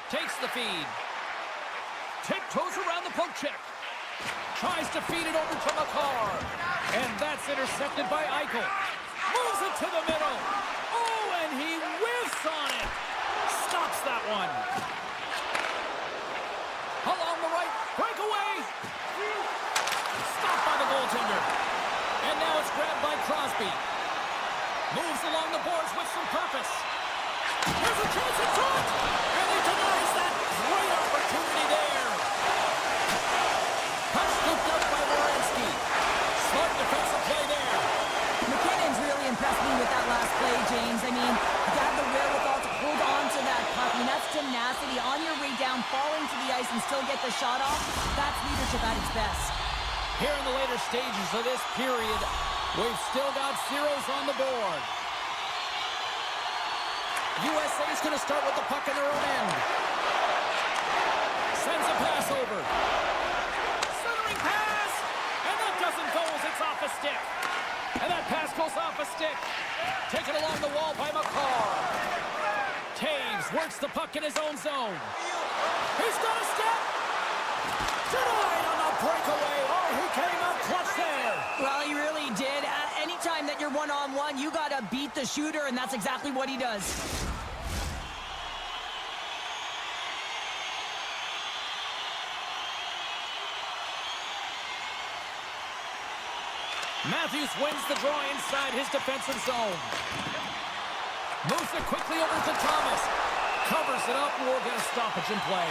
Takes the feed. Tiptoes around the poke check. Tries to feed it over to McCarr. And that's intercepted by Eichel. Moves it to the middle. Oh, and he whiffs on it. Stops that one. Along the right. Breakaway. Stopped by the goaltender. And now it's grabbed by Crosby. Moves along the boards with some purpose. There's a chance in front. And he denies that. Great opportunity there. Puck scooped up by Wierenski. Smart defensive play there. McKinnon's really impressed me with that last play, James. I mean, you have the wherewithal to hold on to that puck. I mean, that's tenacity on your way down, falling to the ice and still get the shot off. That's leadership at its best. Here in the later stages of this period, we've still got zeros on the board. USA's going to start with the puck in their own end. Sends a pass over. Centering pass! And that doesn't go as it's off a stick. And that pass goes off a stick. Taken along the wall by McCarr. Taves works the puck in his own zone. He's got a step. Denied on the breakaway. Oh, he came up clutch there. Well, he really did. Anytime that you're one-on-one, you got to beat the shooter, and that's exactly what he does. Matthews wins the draw inside his defensive zone. Moves it quickly over to Thomas. Covers it up, and we'll get a stoppage in play.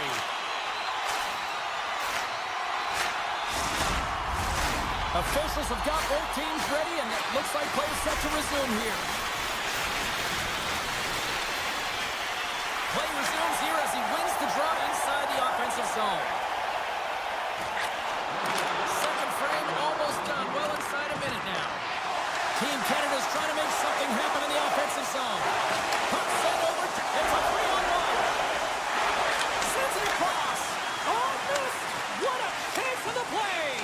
Officials have got both teams ready, and it looks like play is set to resume here. Play resumes here as he wins the draw inside the offensive zone. Second frame almost done, well inside a minute now. Team Canada's trying to make something happen in the offensive zone. Puck sent over, it's a 3-on-1. Sends it across. Oh, missed! What a chance for the play!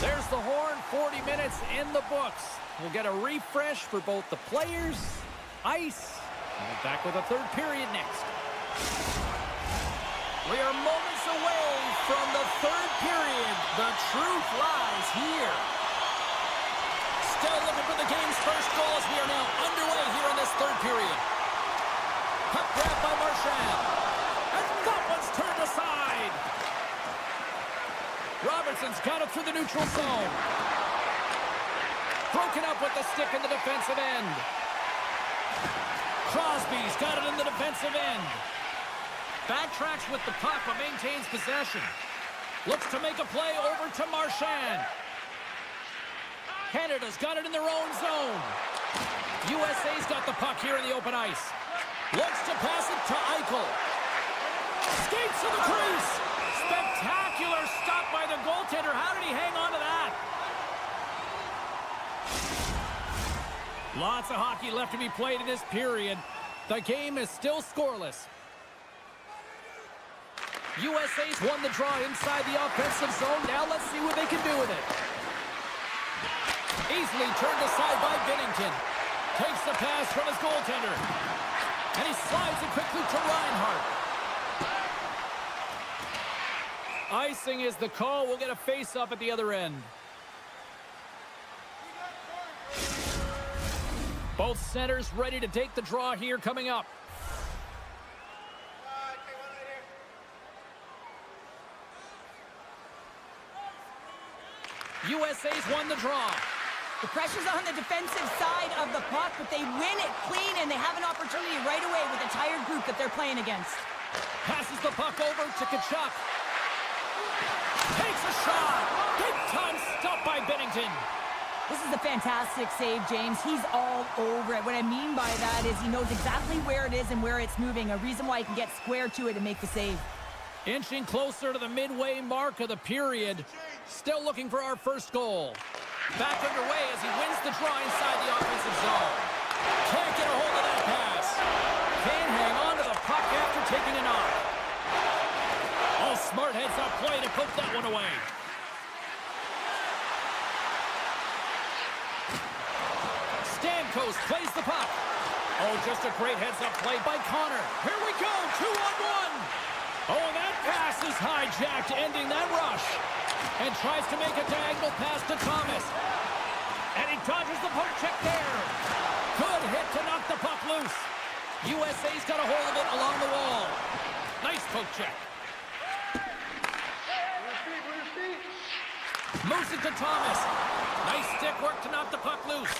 There's the horn, 40 minutes in the books. We'll get a refresh for both the players, ice, and we're back with a third period next. We are moments away from the third period. The truth lies here. Still looking for the game's first goal as we are now underway here in this third period. Puck grabbed by Marchand. And that one's turned aside. Robertson's got it through the neutral zone. Broken up with the stick in the defensive end. Crosby's got it in the defensive end. Backtracks with the puck but maintains possession. Looks to make a play over to Marchand. Canada's got it in their own zone. USA's got the puck here in the open ice. Looks to pass it to Eichel. Skates to the crease. Spectacular stop by the goaltender. How did he hang on to that? Lots of hockey left to be played in this period. The game is still scoreless. USA's won the draw inside the offensive zone. Now let's see what they can do with it. Easily turned aside by Binnington. Takes the pass from his goaltender. And he slides it quickly to Reinhart. Icing is the call. We'll get a face-up at the other end. Both centers ready to take the draw here coming up. USA's won the draw. The pressure's on the defensive side of the puck, but they win it clean, and they have an opportunity right away with the tired group that they're playing against. Passes the puck over to Tkachuk. Takes a shot. Big time stop by Binnington. This is a fantastic save, James. He's all over it. What I mean by that is he knows exactly where it is and where it's moving, a reason why he can get square to it and make the save. Inching closer to the midway mark of the period. Still looking for our first goal. Back underway as he wins the draw inside the offensive zone. Can't get a hold of that pass. Can't hang on to the puck after taking a knock. Oh, smart heads-up play to poke that one away. Stamkos plays the puck. Oh, just a great heads-up play by Connor. Here we go, 2-on-1. Oh, and that pass is hijacked, ending that rush. And tries to make a diagonal pass to Thomas. And he dodges the poke check there. Good hit to knock the puck loose. USA's got a hold of it along the wall. Nice poke check. Moves it to Thomas. Nice stick work to knock the puck loose.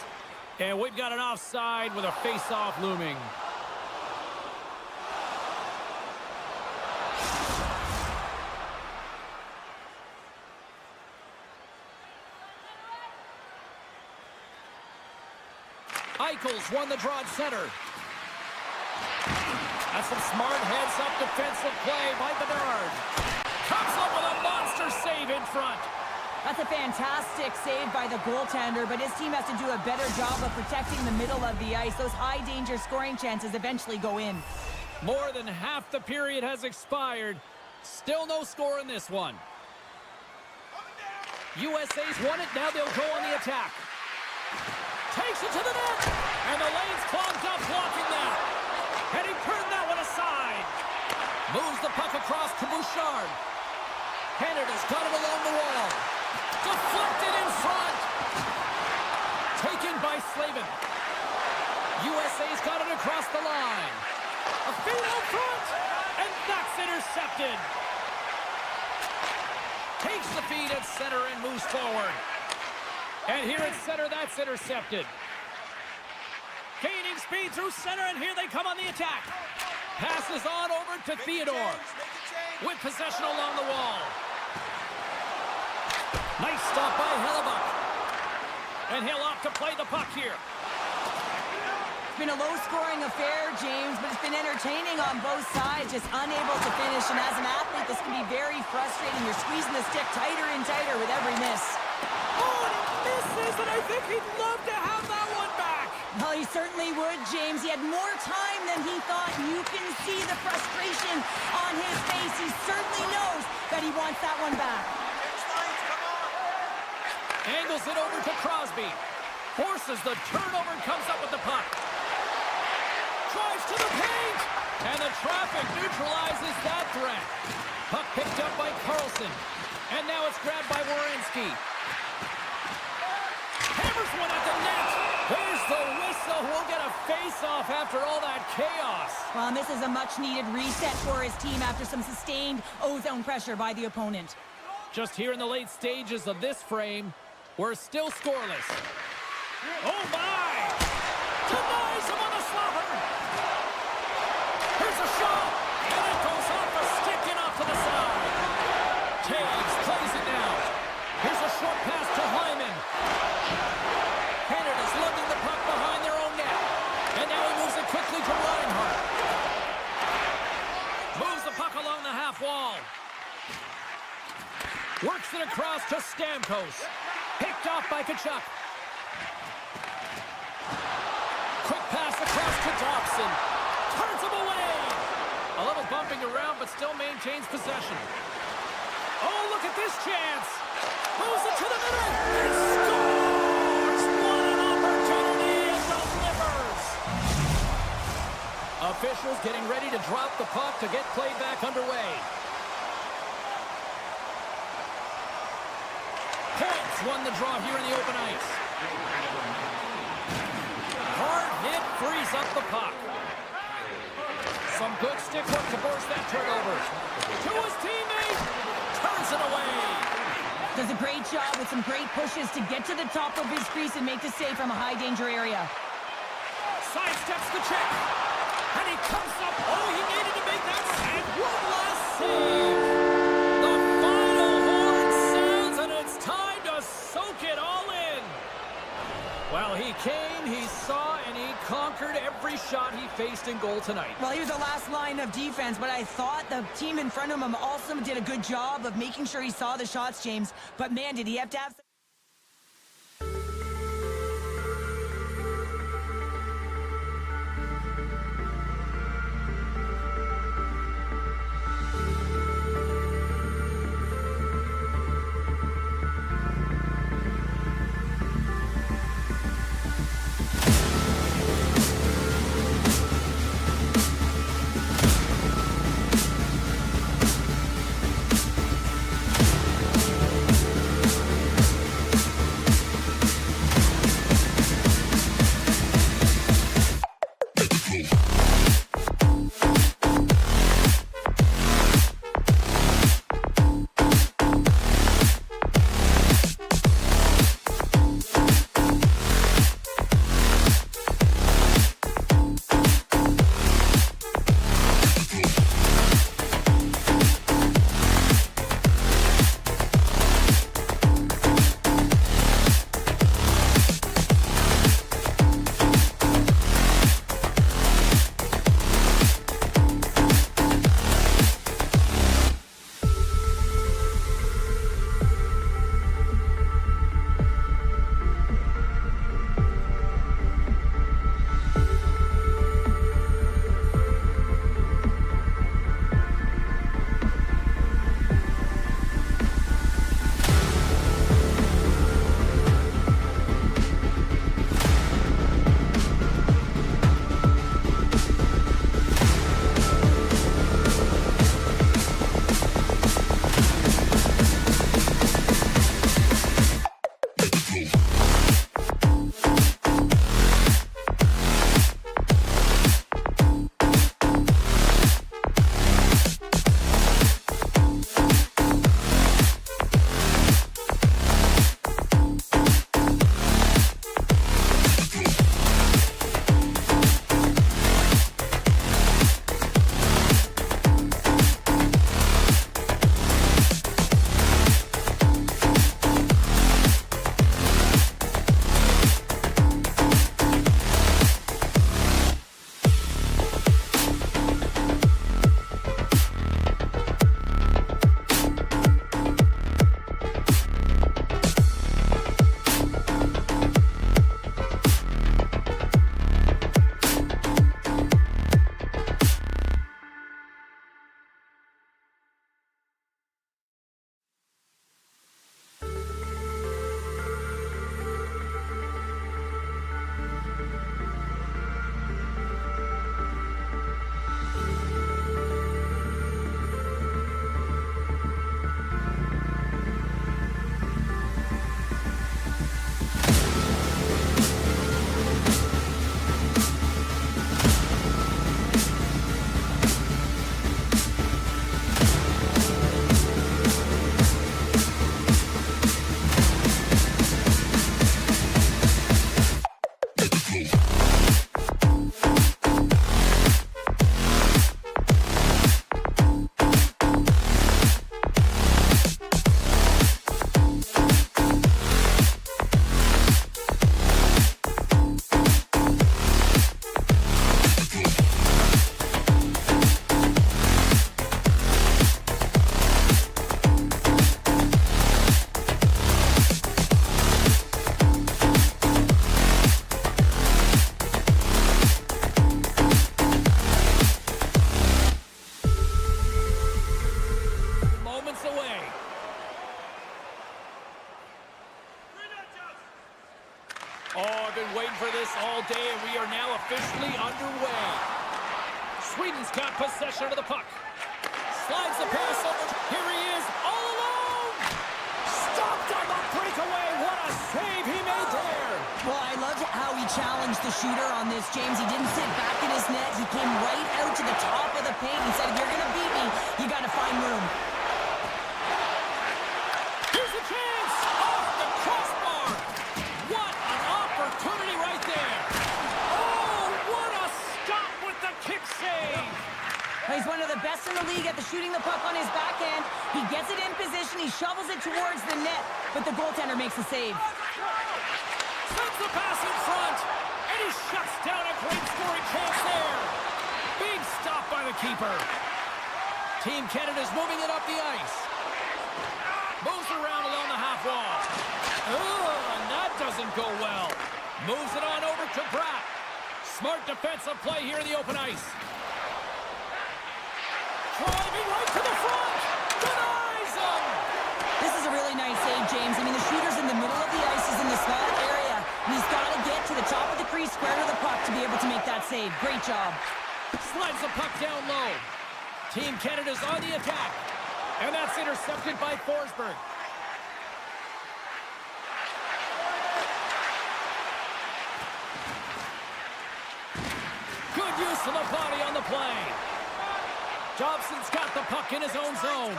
And we've got an offside with a face-off looming. Eichel's won the draw at center. That's some smart heads-up defensive play by Bedard. Comes up with a monster save in front. That's a fantastic save by the goaltender, but his team has to do a better job of protecting the middle of the ice. Those high-danger scoring chances eventually go in. More than half the period has expired. Still no score in this one. USA's won it. Now they'll go on the attack. Takes it to the net. And the lane's clogged up blocking that. And he turned that one aside. Moves the puck across to Bouchard. Canada's got it along the wall. Deflected in front. Taken by Slavin. USA's got it across the line. A feed out front. And that's intercepted. Takes the feed at center and moves forward. And here at center, that's intercepted. Gaining speed through center, and here they come on the attack. Passes on over to Theodore. With possession along the wall. Nice stop by Hellebuck. And he'll opt to play the puck here. It's been a low-scoring affair, James, but it's been entertaining on both sides, just unable to finish. And as an athlete, this can be very frustrating. You're squeezing the stick tighter and tighter with every miss. Oh, and he misses, and I think he'd love to have that one back. Well, he certainly would, James. He had more time than he thought. You can see the frustration on his face. He certainly knows that he wants that one back. Angles it over to Crosby. Forces the turnover and comes up with the puck. Drives to the paint. And the traffic neutralizes that threat. Puck picked up by Carlson. And now it's grabbed by Werenski. Hammers one at the net. There's the whistle. We'll get a face-off after all that chaos. Well, and this is a much-needed reset for his team after some sustained ozone pressure by the opponent. Just here in the late stages of this frame, we're still scoreless. Oh, my! Denies him on the slapper! Here's a shot! And it goes off a stick and off to the side. Taves plays it now. Here's a short pass to Hyman. Canada's lugging the puck behind their own net. And now he moves it quickly to Reinhart. Moves the puck along the half wall. Works it across to Stamkos. Picked off by Tkachuk. Quick pass across to Dobson. Turns him away. A little bumping around, but still maintains possession. Oh, look at this chance. Moves it to the middle. And scores! What an opportunity and delivers. Officials getting ready to drop the puck to get play back underway. Points won the draw here in the open ice. Hard hit frees up the puck. Some good stick work to force that turnover. To his teammate. Turns it away. Does a great job with some great pushes to get to the top of his crease and make the save from a high-danger area. Sidesteps the check. And he comes up. Oh, he needed to make that save. One last save. The final horn sounds, and it's time to soak it all in. Well, he came, he saw, and he conquered every shot he faced in goal tonight. Well, he was the last line of defense, but I thought the team in front of him also did a good job of making sure he saw the shots, James. But, man, did he have to have... all day, and we are now officially underway. Sweden's got possession of the puck. Slides the pass over. Here he is, all alone. Stopped on the breakaway. What a save he made there. Well, I loved how he challenged the shooter on this, James. He didn't sit back in his net. He came right out to the top of the paint. He said, if you're going to beat me, you got to find room. Here's a chance. Off the crossbar. What an opportunity right there. Oh, what a stop with the kick save. He's one of the best in the league at the shooting the puck on his backhand. He gets it in position. He shovels it towards the net, but the goaltender makes the save. Sends the pass in front, and he shuts down a great scoring chance there. Big stop by the keeper. Team Canada's moving it up the ice. Moves around along the half wall. Oh, and that doesn't go well. Moves it on over to Pratt. Smart defensive play here in the open ice. Driving right to the front. Denies him. This is a really nice save, James. I mean, the shooter's in the middle of the ice. He's in the small area. And he's got to get to the top of the crease, square to the puck to be able to make that save. Great job. Slides the puck down low. Team Canada's on the attack. And that's intercepted by Forsberg. Good use of the body on the play. Jobson's got the puck in his own zone.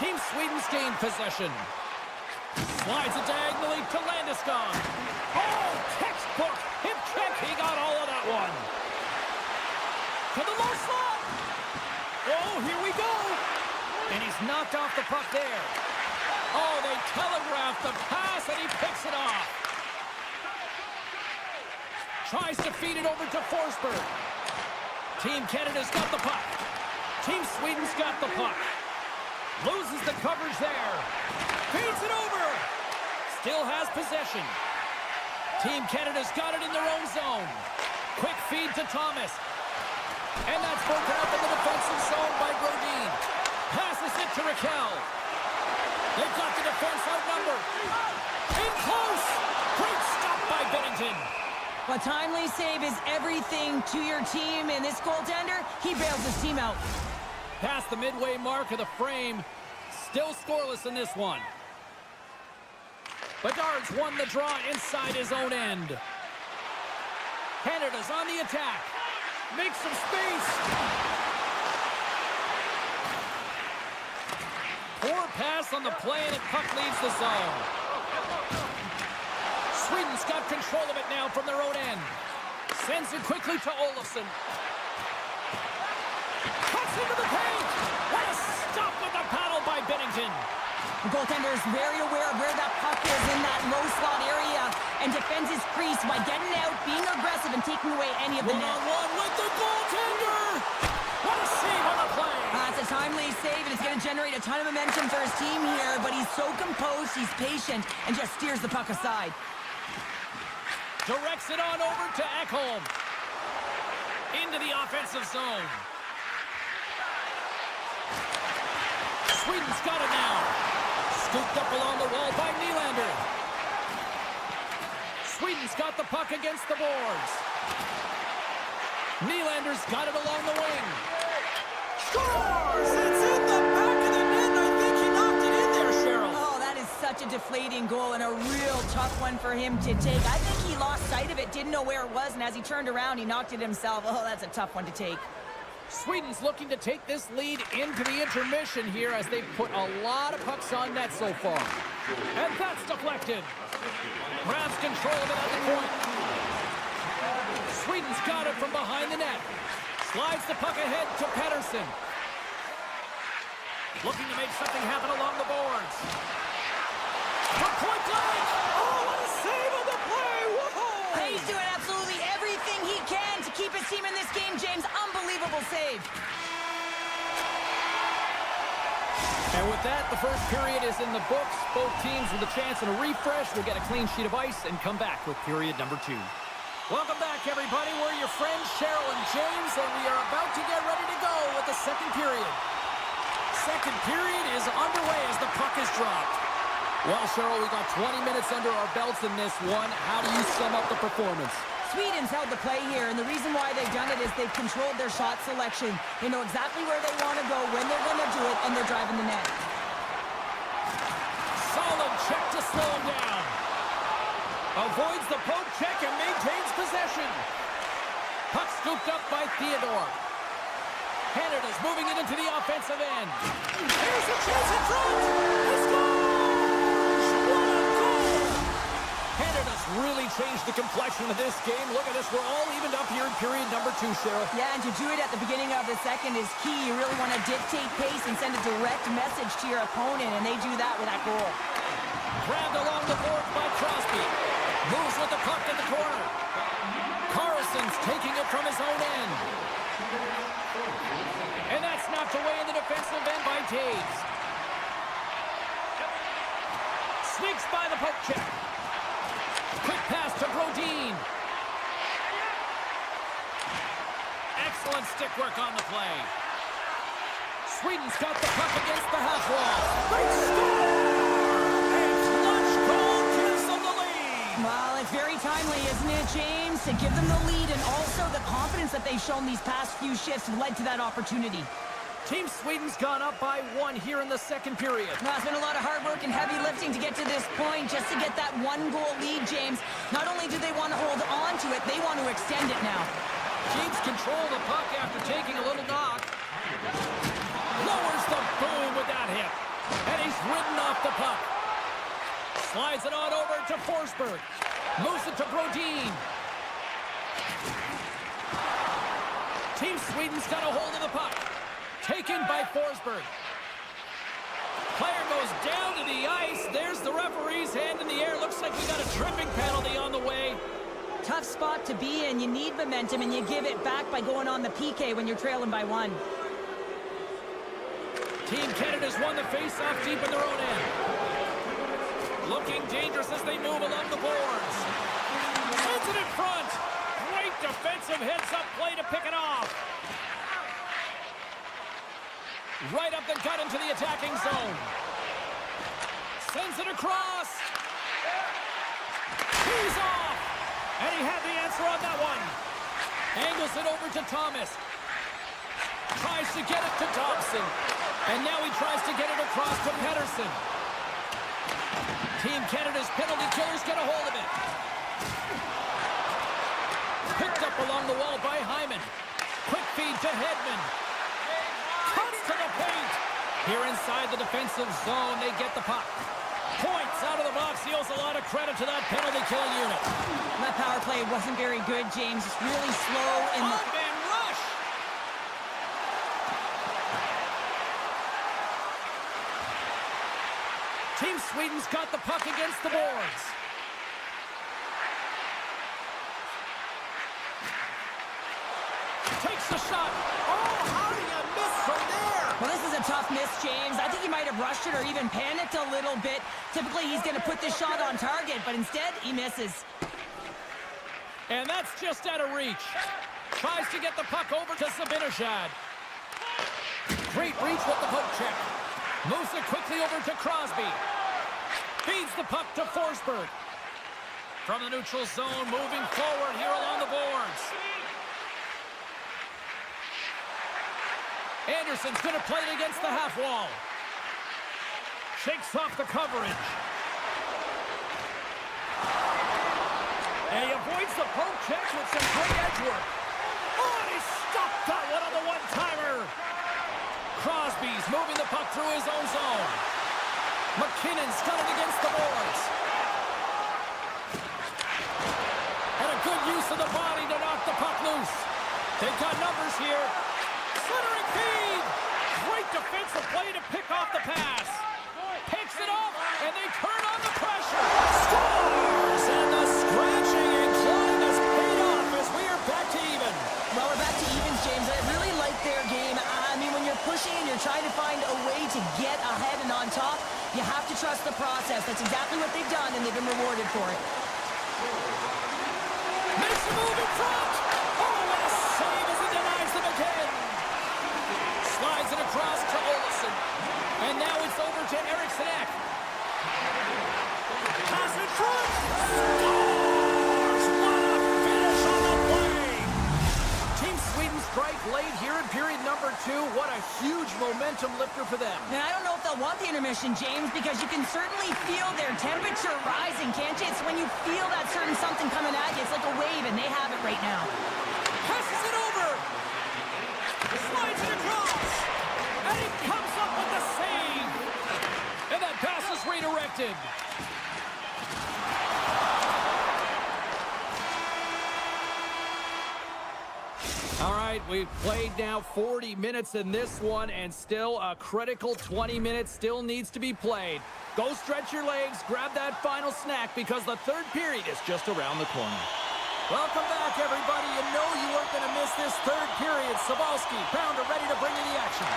Team Sweden's gained possession. Slides it diagonally to Landeskog. Oh, textbook hip check. He got all of that one. To the low slot. Oh, here we go. And he's knocked off the puck there. Oh, they telegraphed the pass, and he picks it off. Tries to feed it over to Forsberg. Team Canada's got the puck. Team Sweden's got the puck. Loses the coverage there. Feeds it over. Still has possession. Team Canada's got it in their own zone. Quick feed to Thomas. And that's broken up in the defensive zone by Brodin. Passes it to Raquel. They've got the defense outnumbered. In close. Great stop by Bennington. A timely save is everything to your team, and this goaltender, he bails his team out. Past the midway mark of the frame. Still scoreless in this one. Bedard's won the draw inside his own end. Canada's on the attack. Makes some space. Poor pass on the play, and the puck leaves the zone. Sweden's got control of it now from their own end. Sends it quickly to Olofsson. Cuts into the paint. What a stop with the paddle by Bennington. The goaltender is very aware of where that puck is in that low slot area and defends his crease by getting out, being aggressive, and taking away any of the net. One-on-one with the goaltender. What a save on the play. It's a timely save, and it's going to generate a ton of momentum for his team here, but he's so composed, he's patient, and just steers the puck aside. Directs it on over to Ekholm. Into the offensive zone. Sweden's got it now. Scooped up along the wall by Nylander. Sweden's got the puck against the boards. Nylander's got it along the wing. Scores! It's in the back of the net. I think he knocked it in there, Cheryl. Oh, that is such a deflating goal and a real tough one for him to take. I think he lost sight of it, didn't know where it was, and as he turned around, he knocked it himself. Oh, that's a tough one to take. Sweden's looking to take this lead into the intermission here as they've put a lot of pucks on net so far. And that's deflected. Grabs control of it at the point. Sweden's got it from behind the net. Slides the puck ahead to Pettersson. Looking to make something happen along the boards. From point blank. Oh, what a save on the play. Whoa! He's doing absolutely everything he can to keep his team in this game, James. Unbelievable save. And with that, the first period is in the books. Both teams with a chance and a refresh will get a clean sheet of ice and come back with period number 2. Welcome back, everybody. We're your friends, Cheryl and James, and we are about to get ready to go with the second period. Second period is underway as the puck is dropped. Well, Cheryl, we got 20 minutes under our belts in this one. How do you sum up the performance? Sweden's held the play here, and the reason why they've done it is they've controlled their shot selection. They know exactly where they want to go, when they're going to do it, and they're driving the net. Solid check to slow him down. Avoids the poke check and maintains possession. Puck scooped up by Theodore. Canada's moving it into the offensive end. Here's a chance in front. He scores! What a goal! Canada's really changed the complexion of this game. Look at this. We're all evened up here in period number 2, Cheryl. Yeah, and to do it at the beginning of the second is key. You really want to dictate pace and send a direct message to your opponent, and they do that with that goal. Grabbed along the boards by Crosby. Moves with the puck in the corner. Carlson's taking it from his own end. And that's knocked away in the defensive end by Taves. Sneaks by the poke check. Quick pass to Brodin. Excellent stick work on the play. Sweden's got the puck against the half wall. They score! And clutch goal gives them the lead. Well, it's very timely, isn't it, James? To give them the lead, and also the confidence that they've shown these past few shifts led to that opportunity. Team Sweden's gone up by 1 here in the second period. Well, it's been a lot of hard work and heavy lifting to get to this point, just to get that 1-goal lead, James. Not only do they want to hold on to it, they want to extend it now. Keeps control of the puck after taking a little knock. Lowers the boom with that hit. And he's ridden off the puck. Slides it on over to Forsberg. Moves it to Brodin. Team Sweden's got a hold of the puck. Taken by Forsberg. Player goes down to the ice. There's the referee's hand in the air. Looks like we got a tripping penalty on the way. Tough spot to be in. You need momentum, and you give it back by going on the PK when you're trailing by 1. Team Canada's won the face-off deep in their own end. Looking dangerous as they move along the boards. Sends it in front. Great defensive heads-up play to pick it off. Right up the gut into the attacking zone. Sends it across. He's off. And he had the answer on that one. Angles it over to Thomas. Tries to get it to Thompson. And now he tries to get it across to Pettersson. Team Canada's penalty killers get a hold of it. Picked up along the wall by Hyman. Quick feed to Hedman. Cuts to the paint. Here inside the defensive zone, they get the puck. Points out of the box. He owes a lot of credit to that penalty-killing unit. That power play wasn't very good, James. It's really slow in the... Odd-man rush. Team Sweden's got the puck against the boards. Takes the shot. Oh, how do you miss from there? Well, this is a tough miss, James. I think he might have rushed it or even panicked a little bit. Typically, he's going to put this shot on target, but instead, he misses. And that's just out of reach. Tries to get the puck over to Zibanejad. Great reach with the poke check. Moves it quickly over to Crosby. Feeds the puck to Forsberg. From the neutral zone, moving forward here along the boards. Anderson's going to play it against the half wall. Shakes off the coverage. And he avoids the poke check with some great edge work. Oh, and he stopped that one on the one-timer. Crosby's moving the puck through his own zone. McKinnon's got it against the boards. And a good use of the body to knock the puck loose. They've got numbers here. Centering feed. Great defensive play to pick off the pass. Picks it off, and they turn on the pressure. Scores! And the scratching and clawing has paid off as we are back to even. Well, we're back to evens, James. I really like their game. I mean, when you're pushing and you're trying to find a way to get ahead and on top, you have to trust the process. That's exactly what they've done, and they've been rewarded for it. Makes a move in front. Oh, what a save as he denies them again. Slides it across to Olsen. And now it's over to Eriksson Ek. Pass in front. Scores! What a finish number 2, what a huge momentum lifter for them. And I don't know if they'll want the intermission, James, because you can certainly feel their temperature rising, can't you? It's when you feel that certain something coming at you. It's like a wave, and they have it right now. Passes it over. Slides it across. And he comes up with the save. And that pass is redirected. All right, we've played now 40 minutes in this one, and still a critical 20 minutes still needs to be played. Go stretch your legs, grab that final snack, because the third period is just around the corner. Welcome back, everybody. You know you weren't going to miss this third period. Sabalski, Pounder ready to bring you the action.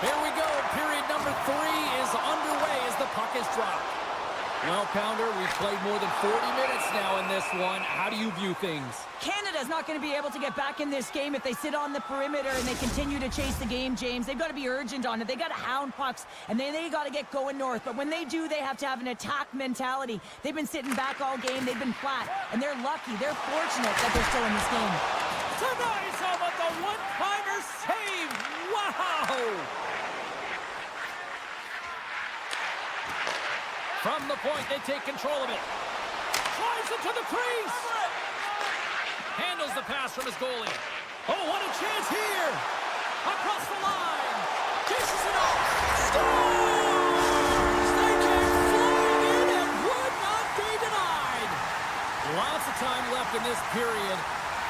Here we go. Period number 3 is underway as the puck is dropped. Well, Pounder, we've played more than 40 minutes now in this one. How do you view things? Canada's not going to be able to get back in this game if they sit on the perimeter and they continue to chase the game, James. They've got to be urgent on it. They got to hound pucks, and then they got to get going north. But when they do, they have to have an attack mentality. They've been sitting back all game. They've been flat, and they're lucky. They're fortunate that they're still in this game. Tonight's with the one-timer save. Wow! From the point, they take control of it. Drives it to the crease. Handles the pass from his goalie. Oh, what a chance here. Across the line. Chases it up. Scores! They came flying in and would not be denied. Lots of time left in this period.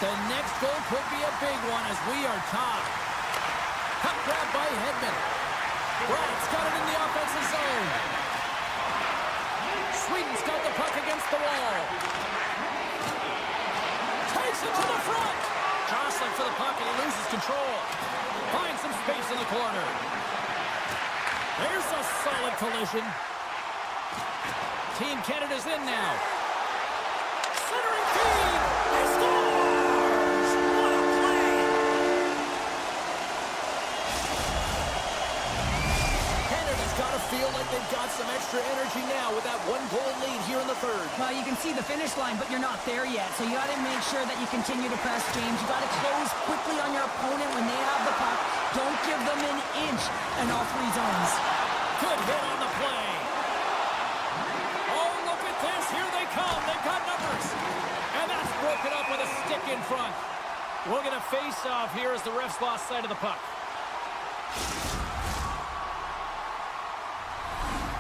The next goal could be a big one as we are tied. Puck grab by Hedman. Braddock's got it in the offensive zone. Sweden's got the puck against the wall. Takes it to the front. Jostling for the puck and he loses control. Finds some space in the corner. There's a solid collision. Team Canada's in now. Centering feed. They scores! What a play! Canada's got to feel like they've got some extra energy now with that 1-goal lead here in the third. Well, you can see the finish line, but you're not there yet. So you got to make sure that you continue to press, James. You got to close quickly on your opponent when they have the puck. Don't give them an inch in all 3 zones. Good hit on the play. Oh, look at this. Here they come. They've got numbers. And that's broken up with a stick in front. We'll get a face-off here as the refs lost sight of the puck.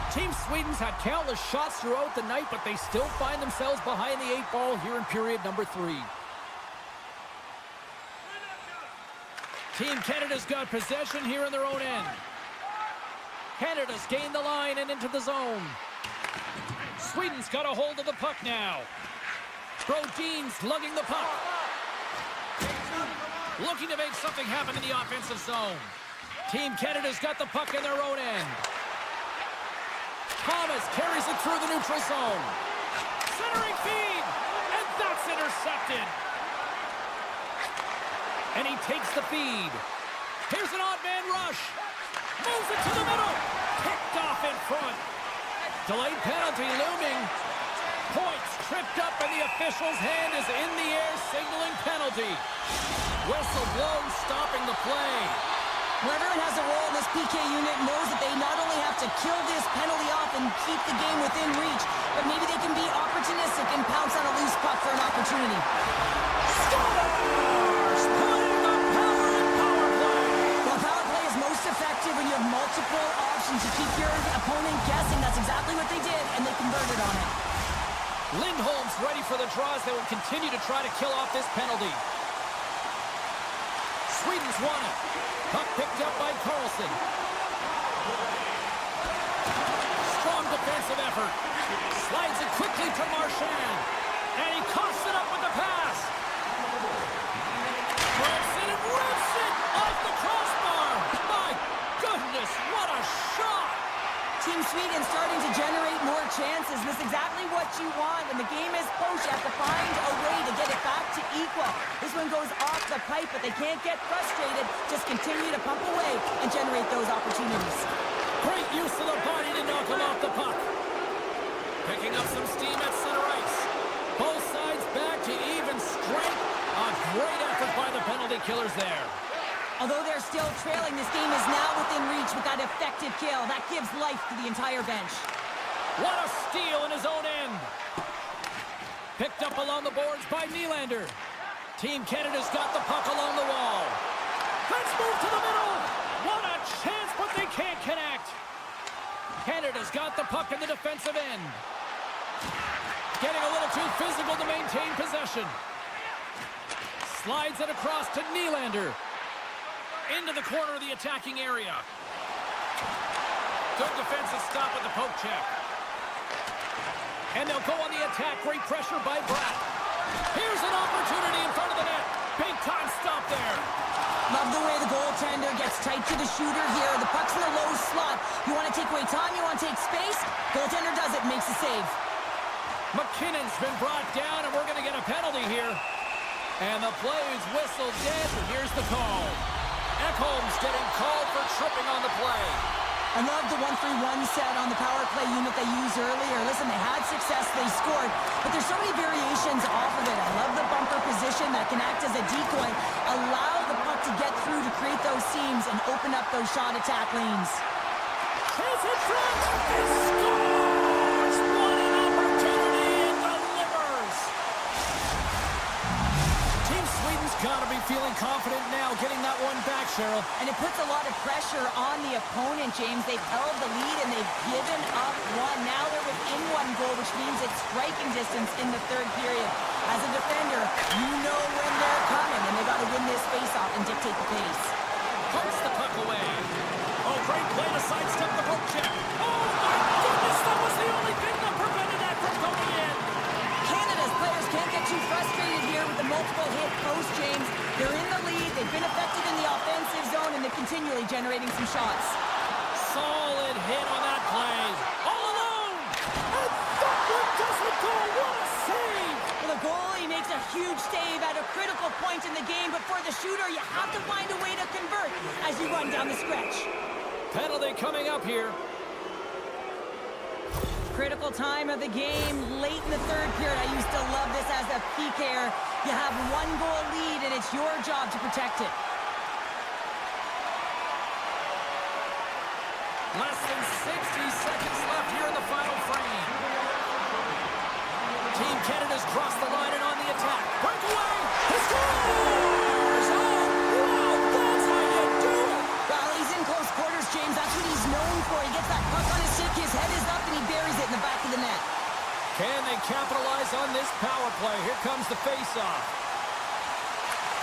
Team Sweden's had countless shots throughout the night, but they still find themselves behind the 8-ball here in period number 3. Team Canada's got possession here in their own end. Canada's gained the line and into the zone. Sweden's got a hold of the puck now. Brodin's lugging the puck. Looking to make something happen in the offensive zone. Team Canada's got the puck in their own end. Thomas carries it through the neutral zone. Centering feed, and that's intercepted. And he takes the feed. Here's an odd man rush. Moves it to the middle. Picked off in front. Delayed penalty looming. Points tripped up, and the official's hand is in the air, signaling penalty. Whistle blown, stopping the play. Well, everyone has a role in this PK unit, knows that they not only have to kill this penalty off and keep the game within reach, but maybe they can be opportunistic and pounce on a loose puck for an opportunity. Scores! Putting the power in power play. Well, power play is most effective when you have multiple options to keep your opponent guessing. That's exactly what they did, and they converted on it. Lindholm's ready for the draws. They will continue to try to kill off this penalty. Sweden's won it. Puck picked up by Carlson. Strong defensive effort. Slides it quickly to Marchand. And he coughs it up with the pass. Rips it and rips it off the crossbar. My goodness, what a shot. Team Sweden starting to generate more chances. This is exactly what you want. When the game is close, you have to find a way to get it back to equal. This one goes off the pipe, but they can't get frustrated. Just continue to pump away and generate those opportunities. Great use of the body to knock him off the puck. Picking up some steam at center ice. Both sides back to even strength. A great effort by the penalty killers there. Although they're still trailing, this game is now within reach with that effective kill. That gives life to the entire bench. What a steal in his own end. Picked up along the boards by Nylander. Team Canada's got the puck along the wall. Let's move to the middle. What a chance, but they can't connect. Canada's got the puck in the defensive end. Getting a little too physical to maintain possession. Slides it across to Nylander. Into the corner of the attacking area. Good defensive stop with the poke check. And they'll go on the attack. Great pressure by Bratt. Here's an opportunity in front of the net. Big time stop there. Love the way the goaltender gets tight to the shooter here. The puck's in the low slot. You want to take away time, you want to take space. Goaltender does it, makes a save. McKinnon's been brought down, and we're going to get a penalty here. And the play is whistled dead, and here's the call. Ekholm's getting called for tripping on the play. I love the 1-3-1 set on the power play unit they used earlier. Listen, they had success, they scored, but there's so many variations off of it. I love the bumper position that can act as a decoy, allow the puck to get through to create those seams and open up those shot attack lanes. Chance in front, and scores! What an opportunity, and delivers! Team Sweden's got to be feeling confident now, getting that one back, Cheryl. And it puts a lot of pressure on the opponent, James. They've held the lead and they've given up one. Now they're within one goal, which means it's striking distance in the third period. As a defender, you know when they're coming, and they've got to win this face-off and dictate the pace. Pumps the puck away. Oh, great play to sidestep the poke check. Oh, my goodness, that was the only thing that prevented that from going in. Canada's players can't get too frustrated here with the multiple hit post, James. They're in the lead, they've been effective in the offensive zone, and they're continually generating some shots. Solid hit on that play. All alone. And that one doesn't go. What a save. Well, the goalie makes a huge save at a critical point in the game, but for the shooter, you have to find a way to convert as you run down the stretch. Penalty coming up here. Critical time of the game, late in the third period. I used to love this as a PKer. You have one goal lead, and it's your job to protect it. Less than 60 seconds left here in the final frame. Team Canada's crossed the line and on the attack. Breakaway! He scores! Oh, wow, that's how you do it! Well, he's in close quarters, James. That's what he's known for. He gets that puck on his stick, his head is up, and he buries it in the back of the net. Can they capitalize on this power play? Here comes the face-off.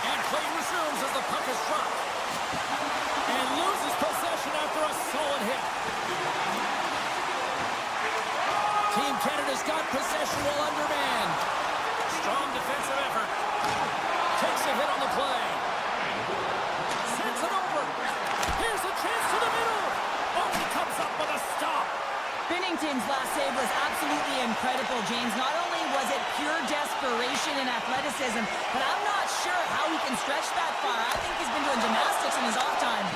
And play resumes as the puck is dropped. And loses possession after a solid hit. Team Canada's got possession while undermanned. Strong defensive effort. Takes a hit on the play. Sends it over. Here's a chance to the middle. Oh, he comes up with a stop. Binnington's last save was absolutely incredible, James. Not only was it pure desperation and athleticism, but I'm not sure how he can stretch that far. I think he's been doing gymnastics in his off time.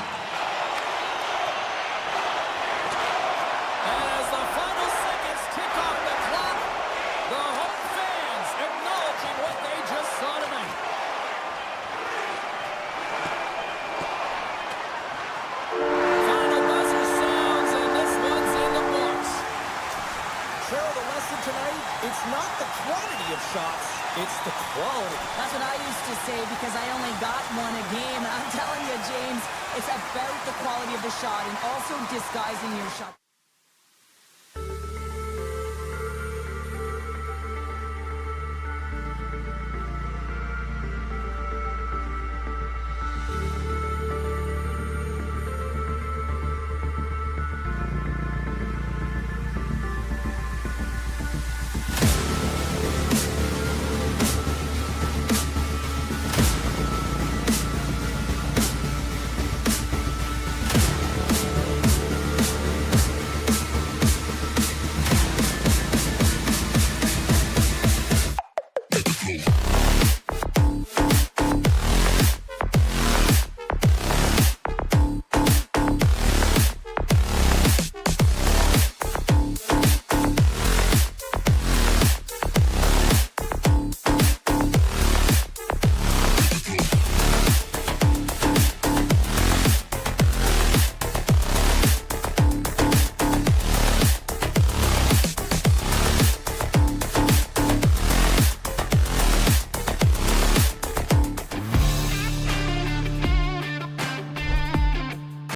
As the final seconds tick off the clock, the home fans acknowledging what they just saw tonight. Final buzzer sounds, and this one's in the books. Cheryl, the lesson tonight, it's not the quantity of shots, it's the quality. That's what I used to say because I only got one a game. I'm telling you, James, it's about the quality of the shot and also disguising your shot.